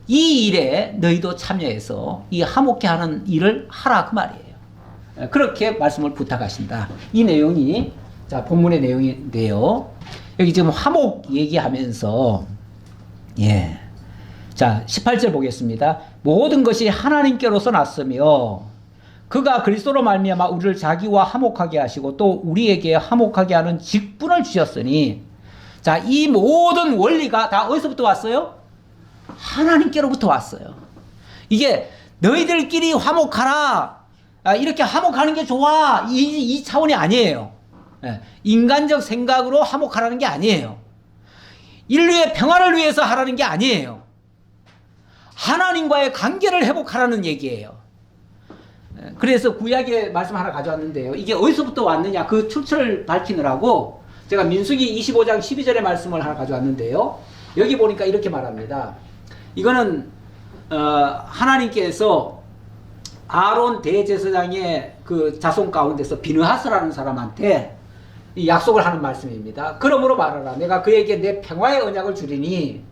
이 일에 너희도 참여해서 이 화목케 하는 일을 하라 그 말이에요. 그렇게 말씀을 부탁하신다. 이 내용이 자 본문의 내용인데요. 여기 지금 화목 얘기하면서 자 18절 보겠습니다. 모든 것이 하나님께로서 났으며 그가 그리스도로 말미암아 우리를 자기와 화목하게 하시고 또 우리에게 화목하게 하는 직분을 주셨으니 자 이 모든 원리가 다 어디서부터 왔어요? 하나님께로부터 왔어요. 이게 너희들끼리 화목하라 이렇게 화목하는 게 좋아 이 차원이 아니에요. 인간적 생각으로 화목하라는 게 아니에요. 인류의 평화를 위해서 하라는 게 아니에요. 하나님과의 관계를 회복하라는 얘기예요. 그래서 구약의 말씀 하나 가져왔는데요. 이게 어디서부터 왔느냐 그 출처를 밝히느라고 제가 민수기 25장 12절의 말씀을 하나 가져왔는데요. 여기 보니까 이렇게 말합니다. 이거는 하나님께서 아론 대제사장의 그 자손 가운데서 비느하스라는 사람한테 이 약속을 하는 말씀입니다. 그러므로 말하라. 내가 그에게 내 평화의 언약을 주리니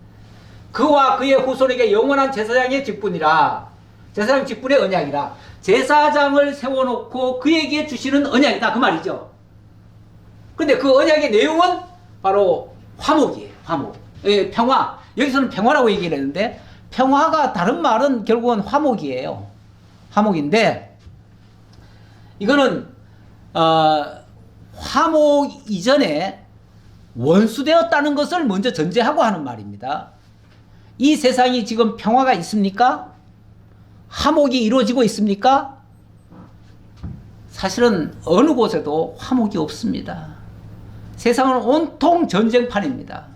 그와 그의 후손에게 영원한 제사장의 직분이라. 제사장 직분의 언약이라. 제사장을 세워놓고 그에게 주시는 언약이다. 그 말이죠. 근데 그 언약의 내용은 바로 화목이에요. 화목. 평화. 여기서는 평화라고 얘기를 했는데 평화가 다른 말은 결국은 화목이에요. 화목인데 이거는 화목 이전에 원수되었다는 것을 먼저 전제하고 하는 말입니다. 이 세상이 지금 평화가 있습니까? 화목이 이루어지고 있습니까? 사실은 어느 곳에도 화목이 없습니다. 세상은 온통 전쟁판입니다.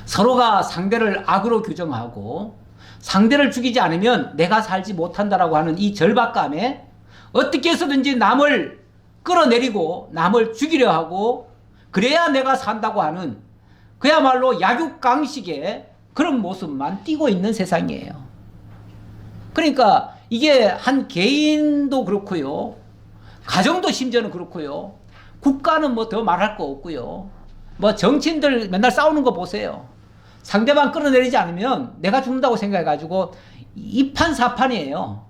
서로가 상대를 악으로 규정하고 상대를 죽이지 않으면 내가 살지 못한다라고 하는 이 절박감에 어떻게 해서든지 남을 끌어내리고 남을 죽이려 하고 그래야 내가 산다고 하는 그야말로 약육강식의 그런 모습만 띄고 있는 세상이에요. 그러니까 이게 한 개인도 그렇고요. 가정도 심지어는 그렇고요. 국가는 뭐 더 말할 거 없고요. 뭐 정치인들 맨날 싸우는 거 보세요. 상대방 끌어내리지 않으면 내가 죽는다고 생각해가지고 이판사판이에요.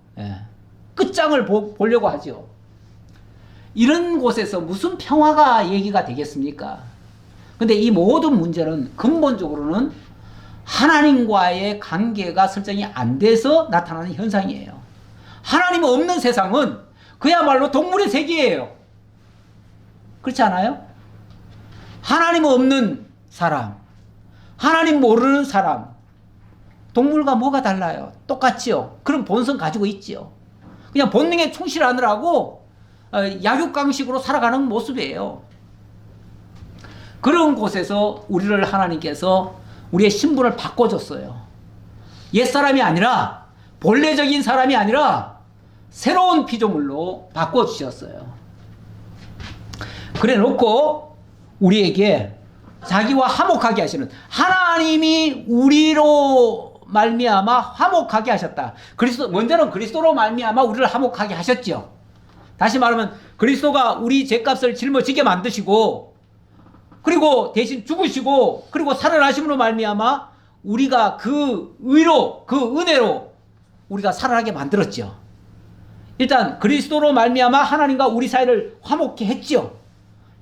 끝장을 보려고 하죠. 이런 곳에서 무슨 평화가 얘기가 되겠습니까? 근데 이 모든 문제는 근본적으로는 하나님과의 관계가 설정이 안 돼서 나타나는 현상이에요. 하나님 없는 세상은 그야말로 동물의 세계예요. 그렇지 않아요? 하나님 없는 사람, 하나님 모르는 사람, 동물과 뭐가 달라요? 똑같지요. 그런 본성 가지고 있지요. 그냥 본능에 충실하느라고 약육강식으로 살아가는 모습이에요. 그런 곳에서 우리를 하나님께서 우리의 신분을 바꿔줬어요. 옛사람이 아니라, 본래적인 사람이 아니라 새로운 피조물로 바꿔주셨어요. 그래 놓고 우리에게 자기와 화목하게 하시는, 하나님이 우리로 말미암아 화목하게 하셨다. 먼저는 그리스도로 말미암아 우리를 화목하게 하셨죠. 다시 말하면 그리스도가 우리 죄값을 짊어지게 만드시고, 그리고 대신 죽으시고, 그리고 살아나심으로 말미암아 우리가 그 의로, 그 은혜로 우리가 살아나게 만들었죠. 일단 그리스도로 말미암아 하나님과 우리 사이를 화목케 했죠.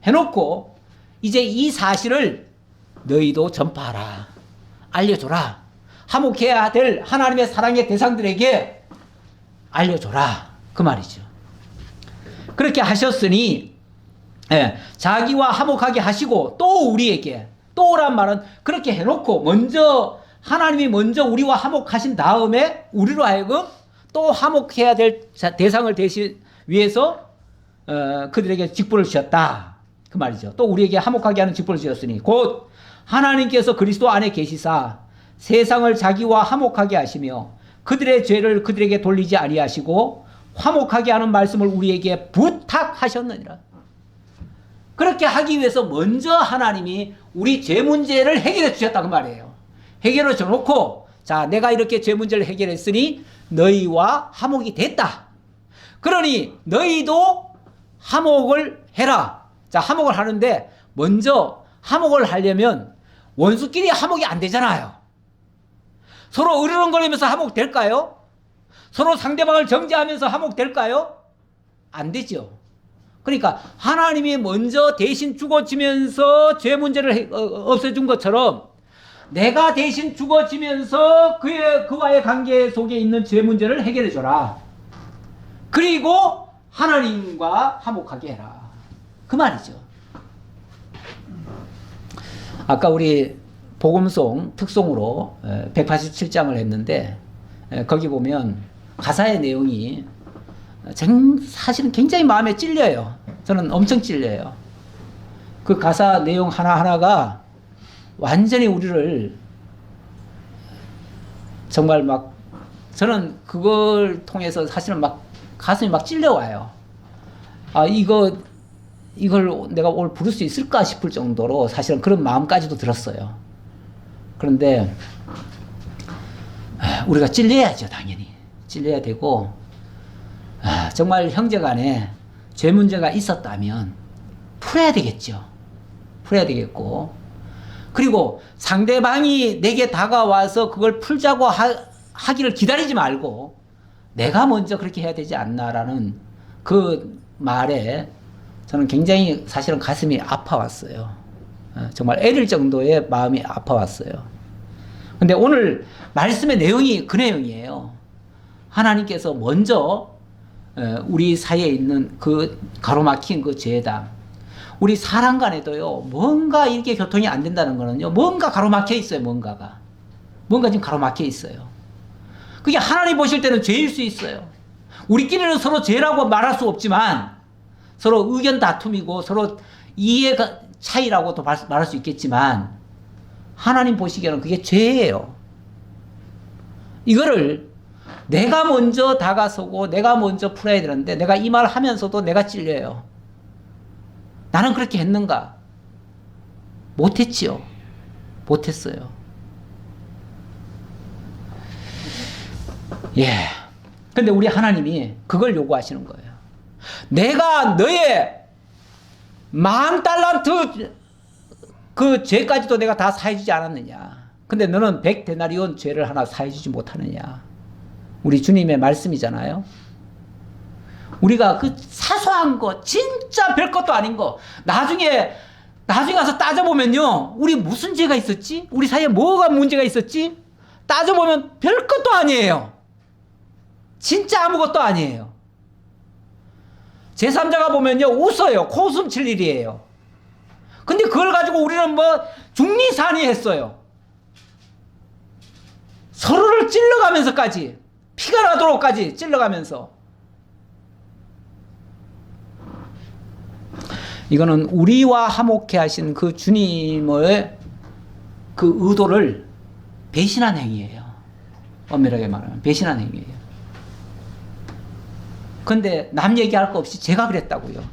해놓고 이제 이 사실을 너희도 전파하라, 알려줘라. 화목해야 될 하나님의 사랑의 대상들에게 알려줘라, 그 말이죠. 그렇게 하셨으니, 예, 자기와 화목하게 하시고 또 우리에게, 또란 말은 그렇게 해놓고 먼저 하나님이 먼저 우리와 화목하신 다음에 우리로 하여금 또 화목해야 될 대상을 위해서 그들에게 직분을 주셨다, 그 말이죠. 또 우리에게 화목하게 하는 직분을 주셨으니 곧 하나님께서 그리스도 안에 계시사 세상을 자기와 화목하게 하시며 그들의 죄를 그들에게 돌리지 아니하시고 화목하게 하는 말씀을 우리에게 부탁하셨느니라. 그렇게 하기 위해서 먼저 하나님이 우리 죄 문제를 해결해 주셨다, 그 말이에요. 해결해 줘놓고, 자, 내가 이렇게 죄 문제를 해결했으니 너희와 화목이 됐다. 그러니 너희도 화목을 해라. 자, 화목을 하는데 먼저 화목을 하려면 원수끼리 화목이 안 되잖아요. 서로 으르렁거리면서 화목될까요? 서로 상대방을 정죄하면서 화목될까요? 안 되죠. 그러니까 하나님이 먼저 대신 죽어지면서 죄 문제를 없애준 것처럼 내가 대신 죽어지면서 그와의 관계 속에 있는 죄 문제를 해결해 줘라. 그리고 하나님과 화목하게 해라, 그 말이죠. 아까 우리 복음송 특송으로 187장을 했는데, 거기 보면 가사의 내용이 사실은 굉장히 마음에 찔려요. 저는 엄청 찔려요. 그 가사 내용 하나하나가 완전히 우리를 정말 막, 저는 그걸 통해서 사실은 막 가슴이 막 찔려와요. 아, 이걸 내가 오늘 부를 수 있을까 싶을 정도로 사실은 그런 마음까지도 들었어요. 그런데 우리가 찔려야죠. 당연히 찔려야 되고, 정말 형제간에 죄 문제가 있었다면 풀어야 되겠죠. 풀어야 되겠고, 그리고 상대방이 내게 다가와서 그걸 풀자고 하기를 기다리지 말고 내가 먼저 그렇게 해야 되지 않나라는 그 말에 저는 굉장히 사실은 가슴이 아파왔어요. 정말 애릴 정도의 마음이 아파왔어요. 근데 오늘 말씀의 내용이 그 내용이에요. 하나님께서 먼저 우리 사이에 있는 그 가로막힌 그 죄다, 우리 사람 간에도요, 뭔가 이렇게 교통이 안 된다는 거는요, 뭔가 가로막혀 있어요. 뭔가 지금 가로막혀 있어요. 그게 하나님 보실 때는 죄일 수 있어요. 우리끼리는 서로 죄라고 말할 수 없지만 서로 의견 다툼이고 서로 이해가 차이라고도 말할 수 있겠지만 하나님 보시기에는 그게 죄예요. 이거를 내가 먼저 다가서고 내가 먼저 풀어야 되는데 내가 이 말 하면서도 내가 찔려요. 나는 그렇게 했는가? 못했지요. 못했어요. 예. 근데 우리 하나님이 그걸 요구하시는 거예요. 내가 너의 10,000달란트 그 죄까지도 내가 다 사해주지 않았느냐. 근데 너는 100데나리온 죄를 하나 사해주지 못하느냐. 우리 주님의 말씀이잖아요. 우리가 그 사소한 거, 진짜 별것도 아닌 거, 나중에 가서 따져보면요, 우리 무슨 죄가 있었지? 우리 사이에 뭐가 문제가 있었지? 따져보면 별것도 아니에요. 진짜 아무것도 아니에요. 제3자가 보면요, 웃어요. 코웃음 칠 일이에요. 근데 그걸 가지고 우리는 뭐 중리산이 했어요. 서로를 찔러가면서까지, 피가 나도록까지 찔러가면서. 이거는 우리와 화목해 하신 그 주님의 그 의도를 배신한 행위예요. 엄밀하게 말하면 배신한 행위예요. 근데 남 얘기할 거 없이 제가 그랬다고요.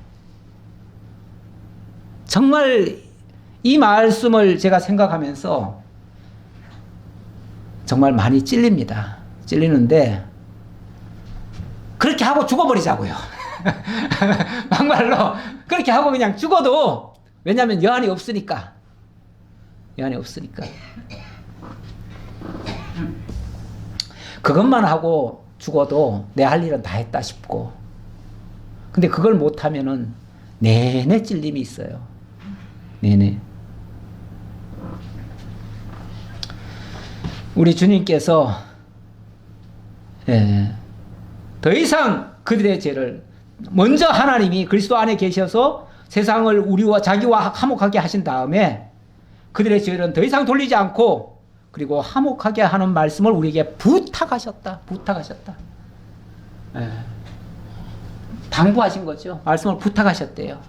정말 이 말씀을 제가 생각하면서 정말 많이 찔립니다. 찔리는데 그렇게 하고 죽어버리자고요. 막말로 그렇게 하고 그냥 죽어도, 왜냐하면 여한이 없으니까. 여한이 없으니까. 그것만 하고 죽어도 내 할 일은 다 했다 싶고, 근데 그걸 못하면은 내내 찔림이 있어요. 내내. 우리 주님께서 더 이상 그들의 죄를, 먼저 하나님이 그리스도 안에 계셔서 세상을 우리와 자기와 화목하게 하신 다음에 그들의 죄는 더 이상 돌리지 않고, 그리고 화목하게 하는 말씀을 우리에게 부탁하셨다. 부탁하셨다. 당부하신 거죠. 말씀을 부탁하셨대요.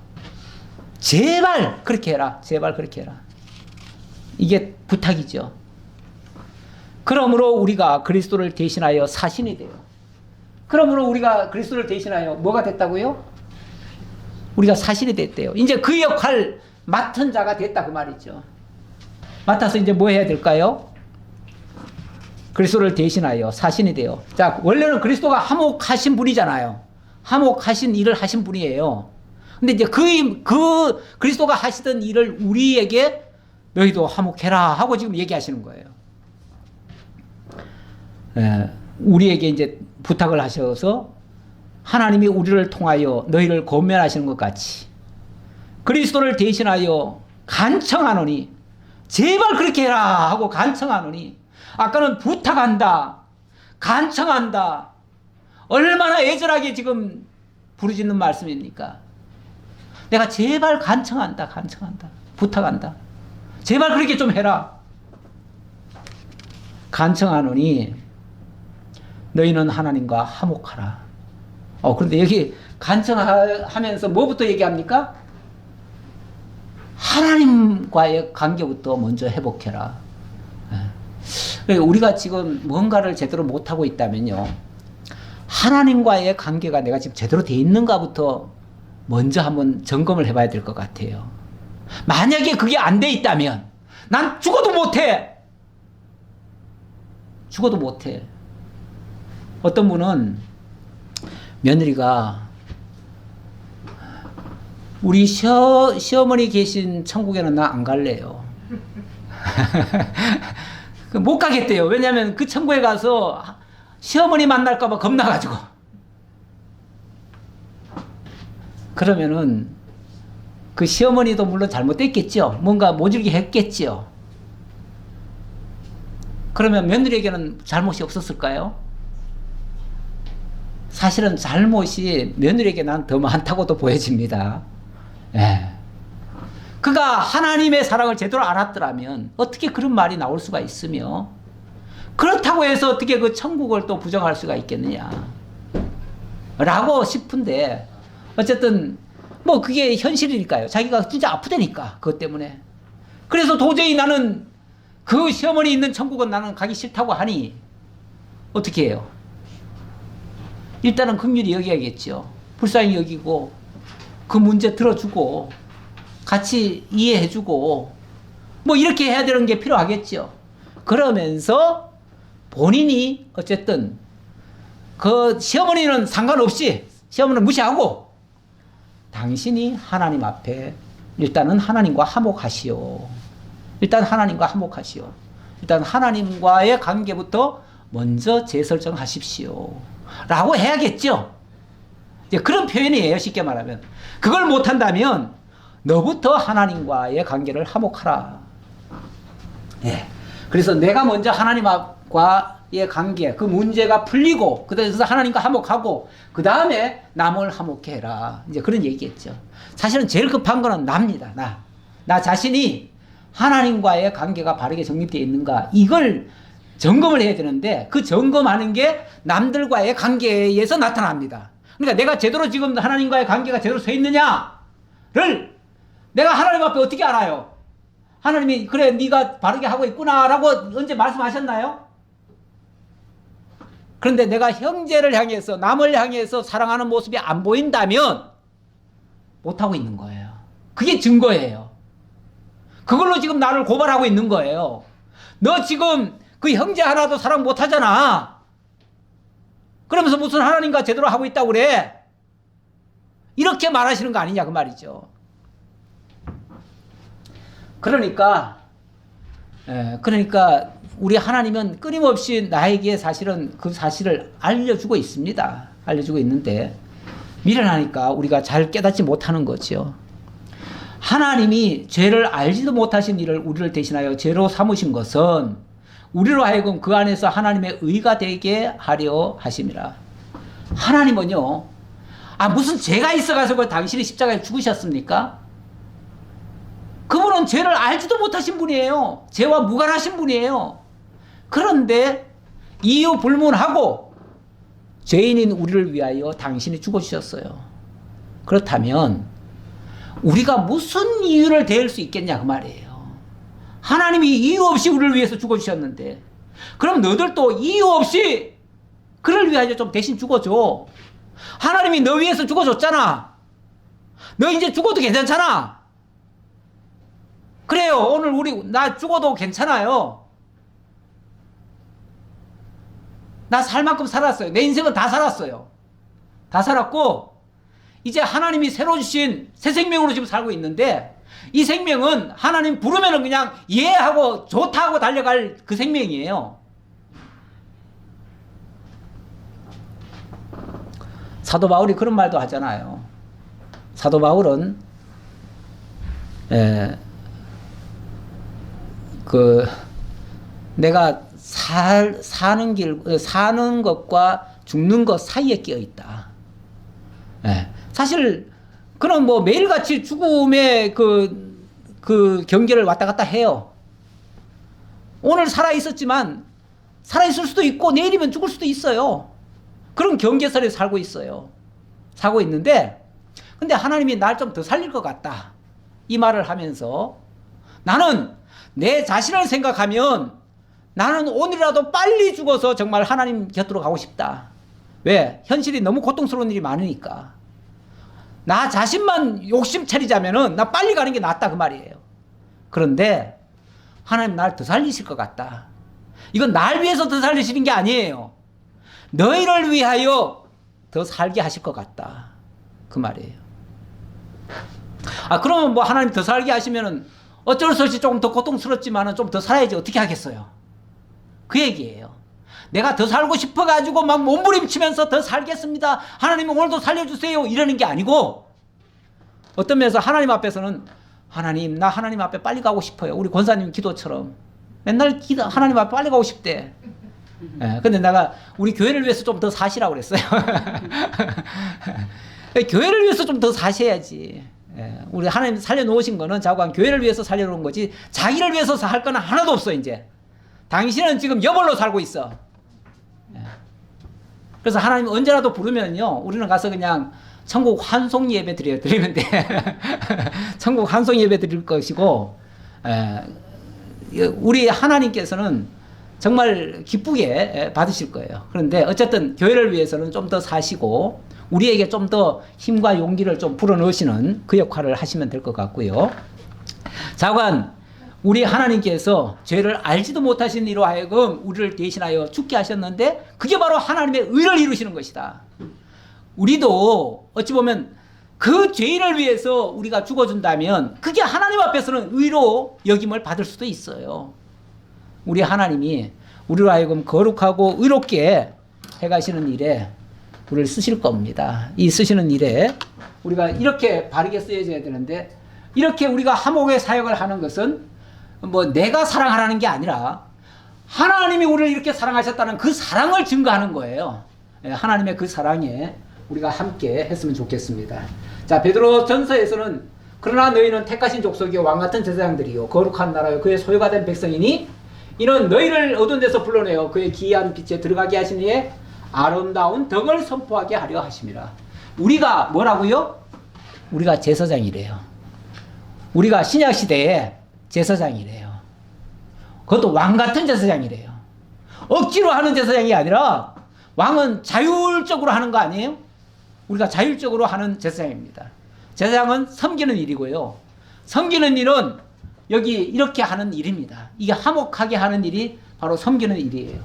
제발 그렇게 해라. 제발 그렇게 해라. 이게 부탁이죠. 그러므로 우리가 그리스도를 대신하여 사신이 돼요. 그러므로 우리가 그리스도를 대신하여 뭐가 됐다고요? 우리가 사신이 됐대요. 이제 그 역할 맡은 자가 됐다 그 말이죠. 맡아서 이제 뭐 해야 될까요? 그리스도를 대신하여 사신이 돼요. 자, 원래는 그리스도가 화목하신 분이잖아요. 화목하신 일을 하신 분이에요. 근데 이제 그 그리스도가 하시던 일을 우리에게 너희도 화목해라 하고 지금 얘기하시는 거예요. 우리에게 이제 부탁을 하셔서 하나님이 우리를 통하여 너희를 권면하시는 것 같이 그리스도를 대신하여 간청하노니, 제발 그렇게 해라 하고 간청하노니, 아까는 부탁한다, 간청한다, 얼마나 애절하게 지금 부르짖는 말씀입니까? 내가 제발 간청한다, 간청한다, 부탁한다, 제발 그렇게 좀 해라. 간청하노니 너희는 하나님과 화목하라. 그런데 여기 간청하면서 뭐부터 얘기합니까? 하나님과의 관계부터 먼저 회복해라. 우리가 지금 뭔가를 제대로 못하고 있다면요, 하나님과의 관계가 내가 지금 제대로 돼 있는가부터 먼저 한번 점검을 해봐야 될 것 같아요. 만약에 그게 안 돼 있다면 난 죽어도 못해. 죽어도 못해. 어떤 분은 며느리가 우리 시어머니 계신 천국에는 나 안 갈래요. 못 가겠대요. 왜냐하면 그 천국에 가서 시어머니 만날까봐 겁나가지고. 그러면은 그 시어머니도 물론 잘못됐겠죠. 뭔가 모질게 했겠죠. 그러면 며느리에게는 잘못이 없었을까요? 사실은 잘못이 며느리에게 난 더 많다고도 보여집니다. 그가 하나님의 사랑을 제대로 알았더라면 어떻게 그런 말이 나올 수가 있으며, 그렇다고 해서 어떻게 그 천국을 또 부정할 수가 있겠느냐 라고 싶은데, 어쨌든 뭐 그게 현실이니까요. 자기가 진짜 아프다니까 그것 때문에. 그래서 도저히 나는 그 시어머니 있는 천국은 나는 가기 싫다고 하니 어떻게 해요? 일단은 긍휼히 여겨야겠죠. 불쌍히 여기고 그 문제 들어주고 같이 이해해주고 뭐 이렇게 해야 되는 게 필요하겠죠. 그러면서 본인이 어쨌든 그 시어머니는 상관없이, 시어머니는 무시하고 당신이 하나님 앞에 일단은 하나님과 화목하시오. 일단 하나님과 화목하시오. 일단 하나님과의 관계부터 먼저 재설정하십시오 라고 해야겠죠. 이제 그런 표현이에요. 쉽게 말하면. 그걸 못한다면 너부터 하나님과의 관계를 화목하라. 그래서 내가 먼저 하나님과의 관계, 그 문제가 풀리고, 그래서 하나님과 화목하고, 그 다음에 남을 화목해 해라. 이제 그런 얘기겠죠. 사실은 제일 급한 거는 납니다. 나 자신이 하나님과의 관계가 바르게 정립되어 있는가, 이걸 점검을 해야 되는데, 그 점검하는 게 남들과의 관계에서 나타납니다. 그러니까 내가 제대로 지금 하나님과의 관계가 제대로 서 있느냐를 내가 하나님 앞에 어떻게 알아요? 하나님이 그래 네가 바르게 하고 있구나라고 언제 말씀하셨나요? 그런데 내가 형제를 향해서 남을 향해서 사랑하는 모습이 안 보인다면 못하고 있는 거예요. 그게 증거예요. 그걸로 지금 나를 고발하고 있는 거예요. 너 지금 그 형제 하나도 사랑 못하잖아. 그러면서 무슨 하나님과 제대로 하고 있다고 그래? 이렇게 말하시는 거 아니냐 그 말이죠. 그러니까 우리 하나님은 끊임없이 나에게 사실은 그 사실을 알려주고 있습니다. 알려주고 있는데 미련하니까 우리가 잘 깨닫지 못하는 거죠. 하나님이 죄를 알지도 못하신 일을 우리를 대신하여 죄로 삼으신 것은 우리로 하여금 그 안에서 하나님의 의가 되게 하려 하심이라. 하나님은요, 무슨 죄가 있어가지고 당신이 십자가에 죽으셨습니까? 그분은 죄를 알지도 못하신 분이에요. 죄와 무관하신 분이에요. 그런데 이유 불문하고 죄인인 우리를 위하여 당신이 죽어주셨어요. 그렇다면 우리가 무슨 이유를 대할 수 있겠냐 그 말이에요. 하나님이 이유 없이 우리를 위해서 죽어주셨는데 그럼 너들도 이유 없이 그를 위하여 좀 대신 죽어줘. 하나님이 너 위해서 죽어줬잖아. 너 이제 죽어도 괜찮잖아. 그래요. 오늘 나 죽어도 괜찮아요. 나 살 만큼 살았어요. 내 인생은 다 살았어요. 다 살았고 이제 하나님이 새로 주신 새 생명으로 지금 살고 있는데 이 생명은 하나님 부르면 그냥 예 하고 좋다 하고 달려갈 그 생명이에요. 사도 바울이 그런 말도 하잖아요. 사도 바울은 내가 사는 것과 죽는 것 사이에 끼어 있다. 사실 그런 매일같이 죽음의 그 경계를 왔다 갔다 해요. 오늘 살아 있었지만 살아 있을 수도 있고 내일이면 죽을 수도 있어요. 그런 경계선에 살고 있어요. 살고 있는데 근데 하나님이 날 좀 더 살릴 것 같다. 이 말을 하면서 나는 내 자신을 생각하면 나는 오늘이라도 빨리 죽어서 정말 하나님 곁으로 가고 싶다. 왜? 현실이 너무 고통스러운 일이 많으니까. 나 자신만 욕심 차리자면은 나 빨리 가는 게 낫다 그 말이에요. 그런데 하나님 날 더 살리실 것 같다. 이건 날 위해서 더 살리시는 게 아니에요. 너희를 위하여 더 살게 하실 것 같다. 그 말이에요. 그러면 하나님 더 살게 하시면은 어쩔 수 없이 조금 더 고통스럽지만은 좀 더 살아야지 어떻게 하겠어요. 그 얘기예요. 내가 더 살고 싶어가지고 막 몸부림치면서 더 살겠습니다. 하나님 오늘도 살려주세요. 이러는 게 아니고 어떤 면에서 하나님 앞에서는 하나님 나 하나님 앞에 빨리 가고 싶어요. 우리 권사님 기도처럼 맨날 하나님 앞에 빨리 가고 싶대. 근데 내가 우리 교회를 위해서 좀 더 사시라고 그랬어요. 교회를 위해서 좀 더 사셔야지. 우리 하나님 살려놓으신 거는 자관 교회를 위해서 살려놓은 거지 자기를 위해서 할 거는 하나도 없어. 이제 당신은 지금 여벌로 살고 있어. 그래서 하나님 언제라도 부르면요 우리는 가서 그냥 천국 환송 예배 드리면 돼. 천국 환송 예배 드릴 것이고 우리 하나님께서는 정말 기쁘게 받으실 거예요. 그런데 어쨌든 교회를 위해서는 좀 더 사시고 우리에게 좀 더 힘과 용기를 좀 불어넣으시는 그 역할을 하시면 될 것 같고요. 자관 우리 하나님께서 죄를 알지도 못하신 이로 하여금 우리를 대신하여 죽게 하셨는데 그게 바로 하나님의 의를 이루시는 것이다. 우리도 어찌 보면 그 죄인을 위해서 우리가 죽어준다면 그게 하나님 앞에서는 의로 여김을 받을 수도 있어요. 우리 하나님이 우리로 하여금 거룩하고 의롭게 해가시는 일에 우리를 쓰실 겁니다. 이 쓰시는 일에 우리가 이렇게 바르게 쓰여져야 되는데 이렇게 우리가 하목의 사역을 하는 것은 내가 사랑하라는 게 아니라 하나님이 우리를 이렇게 사랑하셨다는 그 사랑을 증거하는 거예요. 하나님의 그 사랑에 우리가 함께 했으면 좋겠습니다. 자, 베드로 전서에서는 그러나 너희는 택하신 족속이요 왕같은 제사장들이요 거룩한 나라요 그의 소유가 된 백성이니 이는 너희를 어두운 데서 불러내어 그의 기이한 빛에 들어가게 하신 이에 아름다운 덕을 선포하게 하려 하심이라. 우리가 뭐라고요? 우리가 제사장이래요. 우리가 신약시대에 제사장이래요. 그것도 왕 같은 제사장이래요. 억지로 하는 제사장이 아니라 왕은 자율적으로 하는 거 아니에요? 우리가 자율적으로 하는 제사장입니다. 제사장은 섬기는 일이고요. 섬기는 일은 여기 이렇게 하는 일입니다. 이게 화목하게 하는 일이 바로 섬기는 일이에요.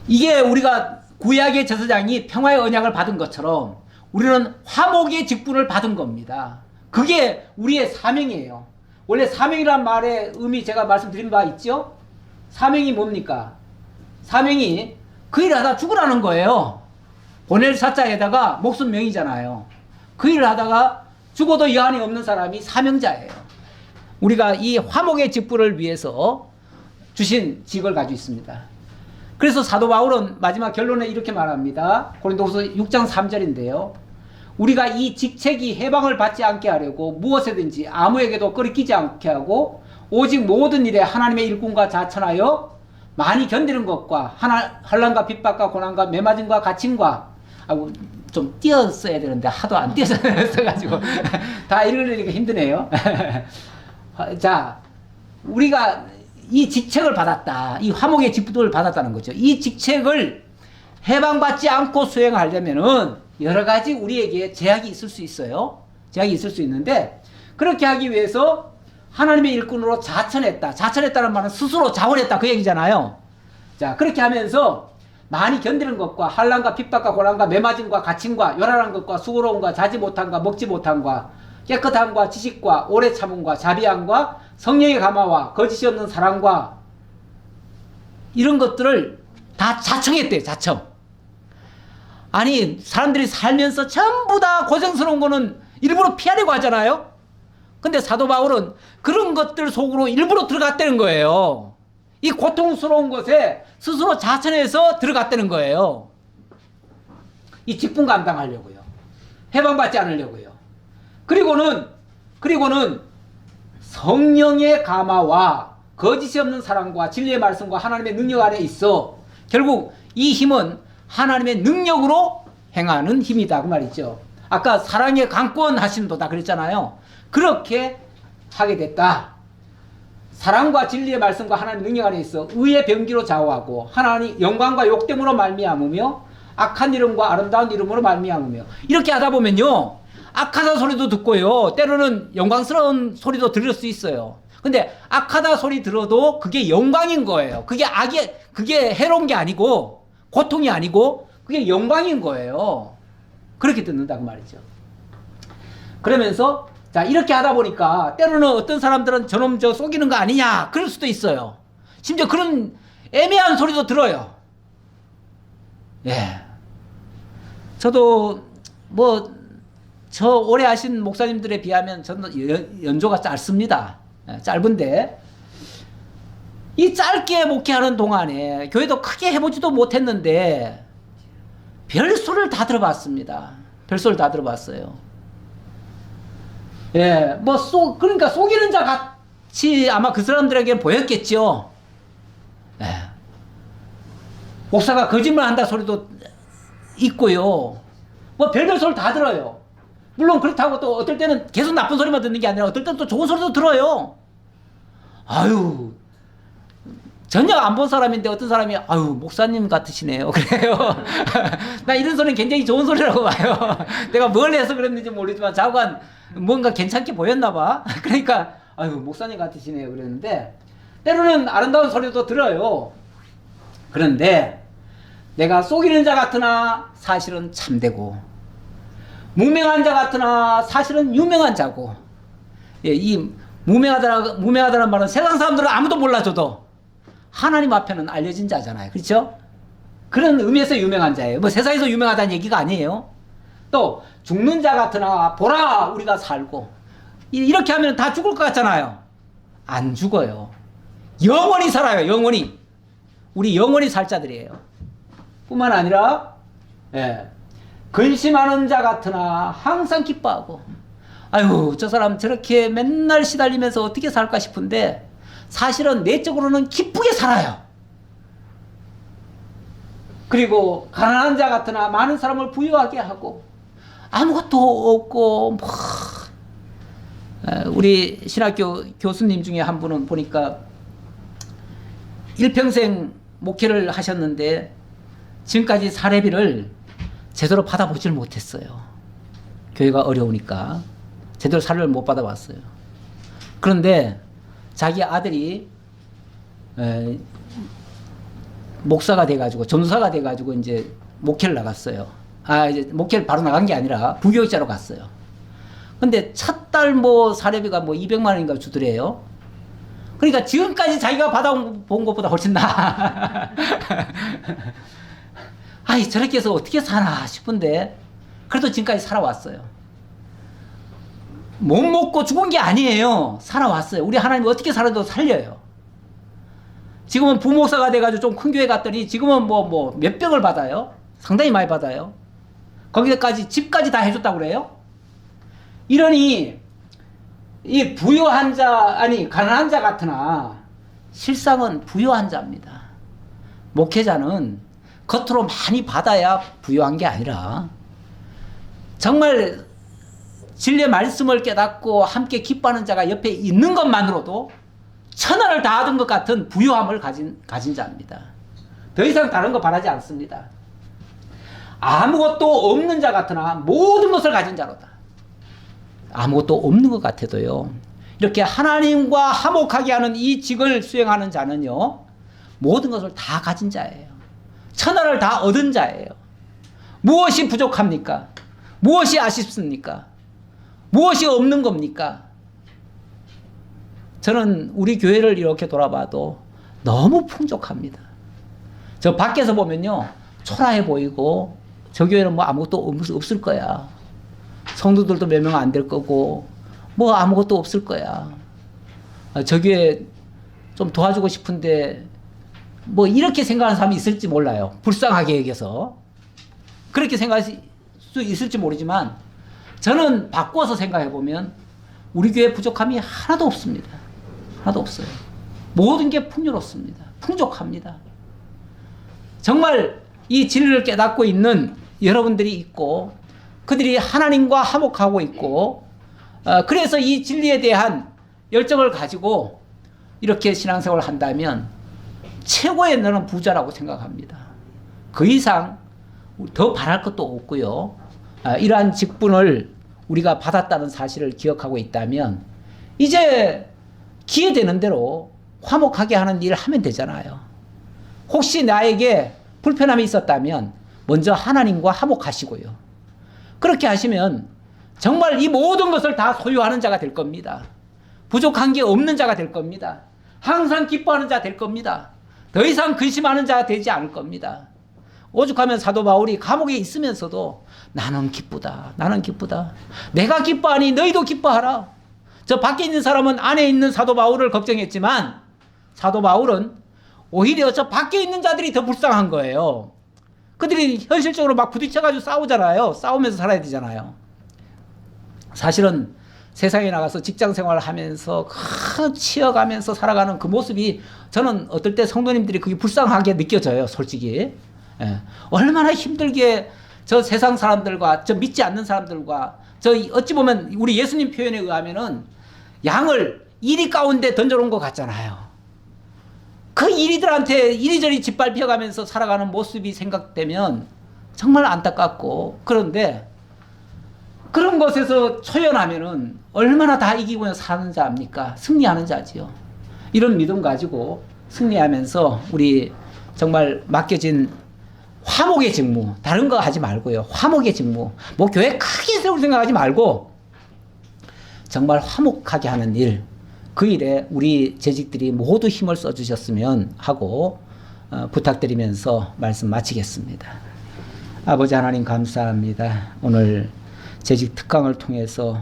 이게 우리가 구약의 제사장이 평화의 언약을 받은 것처럼 우리는 화목의 직분을 받은 겁니다. 그게 우리의 사명이에요. 원래 사명이란 말의 의미 제가 말씀드린 바 있죠? 사명이 뭡니까? 사명이 그 일을 하다 죽으라는 거예요. 보낼 사자에다가 목숨 명이잖아요. 그 일을 하다가 죽어도 여한이 없는 사람이 사명자예요. 우리가 이 화목의 직분을 위해서 주신 직을 가지고 있습니다. 그래서 사도 바울은 마지막 결론에 이렇게 말합니다. 고린도후서 6장 3절인데요. 우리가 이 직책이 해방을 받지 않게 하려고 무엇에든지 아무에게도 꺼리끼지 않게 하고 오직 모든 일에 하나님의 일꾼과 자천하여 많이 견디는 것과 환난과 핍박과 고난과 매맞음과 갇힘과 좀 띄었어야 되는데 하도 안 띄었어가지고 다 읽으려니까 힘드네요. 자, 우리가 이 직책을 받았다. 이 화목의 직분을 받았다는 거죠. 이 직책을 해방받지 않고 수행하려면은 여러 가지 우리에게 제약이 있을 수 있어요. 제약이 있을 수 있는데 그렇게 하기 위해서 하나님의 일꾼으로 자천했다. 자천했다는 말은 스스로 자원했다 그 얘기잖아요. 자, 그렇게 하면서 많이 견디는 것과 환난과 핍박과 고난과 매맞음과 갇힘과 요란한 것과 수고로움과 자지 못함과 먹지 못함과 깨끗함과 지식과 오래 참음과 자비함과 성령의 감화와 거짓이 없는 사랑과 이런 것들을 다 자청했대요. 자청. 아니 사람들이 살면서 전부 다 고생스러운 거는 일부러 피하려고 하잖아요. 근데 사도 바울은 그런 것들 속으로 일부러 들어갔다는 거예요. 이 고통스러운 것에 스스로 자천해서 들어갔다는 거예요. 이 직분 감당하려고요. 해방받지 않으려고요. 그리고는 성령의 감화와 거짓이 없는 사랑과 진리의 말씀과 하나님의 능력 안에 있어 결국 이 힘은 하나님의 능력으로 행하는 힘이다 그 말이죠. 아까 사랑의 강권 하신도다 그랬잖아요. 그렇게 하게 됐다. 사랑과 진리의 말씀과 하나님의 능력 안에 있어 의의 병기로 좌우하고 하나님 영광과 욕됨으로 말미암으며 악한 이름과 아름다운 이름으로 말미암으며 이렇게 하다 보면요 악하다 소리도 듣고요 때로는 영광스러운 소리도 들을 수 있어요. 근데 악하다 소리 들어도 그게 영광인 거예요. 그게 해로운 게 아니고 고통이 아니고 그게 영광인 거예요. 그렇게 듣는다고 말이죠. 그러면서 자 이렇게 하다 보니까 때로는 어떤 사람들은 저놈 저 속이는 거 아니냐 그럴 수도 있어요. 심지어 그런 애매한 소리도 들어요. 예. 저도 저 오래 하신 목사님들에 비하면 저는 연조가 짧습니다. 짧은데 이 짧게 목회하는 동안에 교회도 크게 해보지도 못했는데 별소리를 다 들어봤습니다. 별소리를 다 들어봤어요. 예, 그러니까 속이는 자 같이 아마 그 사람들에게 보였겠죠. 예. 목사가 거짓말 한다 소리도 있고요. 별별 소리를 다 들어요. 물론 그렇다고 또 어떨 때는 계속 나쁜 소리만 듣는 게 아니라 어떨 때는 또 좋은 소리도 들어요. 아유, 전혀 안 본 사람인데 어떤 사람이 아유 목사님 같으시네요. 그래요. 나 이런 소리는 굉장히 좋은 소리라고 봐요. 내가 뭘 해서 그랬는지 모르지만 자관 뭔가 괜찮게 보였나 봐. 그러니까 아유 목사님 같으시네요 그랬는데 때로는 아름다운 소리도 들어요. 그런데 내가 속이는 자 같으나 사실은 참되고 무명한 자 같으나 사실은 유명한 자고 예, 이 무명하다는 말은 세상 사람들은 아무도 몰라줘도 하나님 앞에는 알려진 자잖아요. 그렇죠? 그런 의미에서 유명한 자예요. 세상에서 유명하다는 얘기가 아니에요. 또 죽는 자 같으나 보라 우리가 살고 이렇게 하면 다 죽을 것 같잖아요. 안 죽어요. 영원히 살아요. 영원히. 우리 영원히 살 자들이에요. 뿐만 아니라 근심하는 자 같으나 항상 기뻐하고 아유 저 사람 저렇게 맨날 시달리면서 어떻게 살까 싶은데 사실은 내적으로는 기쁘게 살아요. 그리고 가난한 자 같으나 많은 사람을 부유하게 하고 아무것도 없고 우리 신학교 교수님 중에 한 분은 보니까 일평생 목회를 하셨는데 지금까지 사례비를 제대로 받아보질 못했어요. 교회가 어려우니까 제대로 사례를 못 받아봤어요. 그런데 자기 아들이 목사가 돼가지고 전도사가 돼가지고 이제 목회를 나갔어요. 이제 목회를 바로 나간 게 아니라 부교육자로 갔어요. 근데 첫 달 뭐 사례비가 뭐 200만 원인가 주더래요. 그러니까 지금까지 자기가 받아본 것보다 훨씬 나아. 아이, 저렇게 해서 어떻게 사나 싶은데 그래도 지금까지 살아왔어요. 못 먹고 죽은 게 아니에요. 살아왔어요. 우리 하나님 어떻게 살아도 살려요. 지금은 부목사가 돼가지고 좀 큰 교회 갔더니 지금은 뭐 몇 병을 받아요. 상당히 많이 받아요. 거기까지 집까지 다 해줬다고 그래요. 이러니 이 부유한 자, 아니 가난한 자 같으나 실상은 부유한 자입니다. 목회자는 겉으로 많이 받아야 부유한 게 아니라 정말 진리의 말씀을 깨닫고 함께 기뻐하는 자가 옆에 있는 것만으로도 천하를 다 얻은 것 같은 부유함을 가진 자입니다. 더 이상 다른 거 바라지 않습니다. 아무것도 없는 자 같으나 모든 것을 가진 자로다. 아무것도 없는 것 같아도요, 이렇게 하나님과 화목하게 하는 이 직을 수행하는 자는요, 모든 것을 다 가진 자예요. 천하를 다 얻은 자예요. 무엇이 부족합니까? 무엇이 아쉽습니까? 무엇이 없는 겁니까? 저는 우리 교회를 이렇게 돌아봐도 너무 풍족합니다. 저 밖에서 보면요, 초라해 보이고 저 교회는 뭐 아무것도 없을 거야. 성도들도 몇 명 안 될 거고 뭐 아무것도 없을 거야. 저 교회 좀 도와주고 싶은데 뭐 이렇게 생각하는 사람이 있을지 몰라요. 불쌍하게 여겨서. 그렇게 생각할 수 있을지 모르지만 저는 바꿔서 생각해 보면 우리 교회 부족함이 하나도 없습니다. 하나도 없어요. 모든 게 풍요롭습니다. 풍족합니다. 정말 이 진리를 깨닫고 있는 여러분들이 있고 그들이 하나님과 화목하고 있고 그래서 이 진리에 대한 열정을 가지고 이렇게 신앙생활을 한다면 최고의 너는 부자라고 생각합니다. 그 이상 더 바랄 것도 없고요. 이러한 직분을 우리가 받았다는 사실을 기억하고 있다면 이제 기회되는 대로 화목하게 하는 일을 하면 되잖아요. 혹시 나에게 불편함이 있었다면 먼저 하나님과 화목하시고요. 그렇게 하시면 정말 이 모든 것을 다 소유하는 자가 될 겁니다. 부족한 게 없는 자가 될 겁니다. 항상 기뻐하는 자 될 겁니다. 더 이상 근심하는 자가 되지 않을 겁니다. 오죽하면 사도 바울이 감옥에 있으면서도 나는 기쁘다. 나는 기쁘다. 내가 기뻐하니 너희도 기뻐하라. 저 밖에 있는 사람은 안에 있는 사도 바울을 걱정했지만 사도 바울은 오히려 저 밖에 있는 자들이 더 불쌍한 거예요. 그들이 현실적으로 막 부딪혀가지고 싸우잖아요. 싸우면서 살아야 되잖아요. 사실은 세상에 나가서 직장 생활을 하면서 치여가면서 살아가는 그 모습이 저는 어떨 때 성도님들이 그게 불쌍하게 느껴져요. 솔직히. 예. 얼마나 힘들게 저 세상 사람들과 저 믿지 않는 사람들과 저 어찌 보면 우리 예수님 표현에 의하면은 양을 이리 가운데 던져놓은 것 같잖아요. 그 이리들한테 이리저리 짓밟혀가면서 살아가는 모습이 생각되면 정말 안타깝고, 그런데 그런 것에서 초연하면은 얼마나 다 이기고 사는 자입니까? 승리하는 자지요. 이런 믿음 가지고 승리하면서 우리 정말 맡겨진 화목의 직무, 다른 거 하지 말고요. 화목의 직무. 뭐 교회 크게 세울 생각하지 말고 정말 화목하게 하는 일, 그 일에 우리 재직들이 모두 힘을 써주셨으면 하고 부탁드리면서 말씀 마치겠습니다. 아버지 하나님 감사합니다. 오늘 재직 특강을 통해서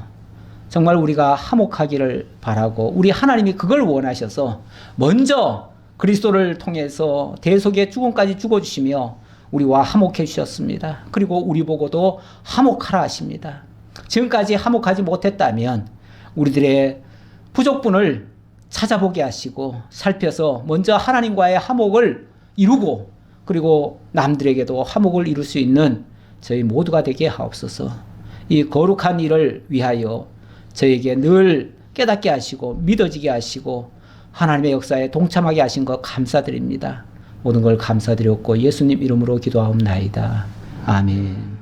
정말 우리가 화목하기를 바라고 우리 하나님이 그걸 원하셔서 먼저 그리스도를 통해서 대속의 죽음까지 죽어주시며 우리와 화목해 주셨습니다. 그리고 우리 보고도 화목하라 하십니다. 지금까지 화목하지 못했다면 우리들의 부족분을 찾아보게 하시고 살펴서 먼저 하나님과의 화목을 이루고 그리고 남들에게도 화목을 이룰 수 있는 저희 모두가 되게 하옵소서. 이 거룩한 일을 위하여 저에게 늘 깨닫게 하시고 믿어지게 하시고 하나님의 역사에 동참하게 하신 것 감사드립니다. 모든 걸 감사드렸고 예수님 이름으로 기도하옵나이다. 아멘.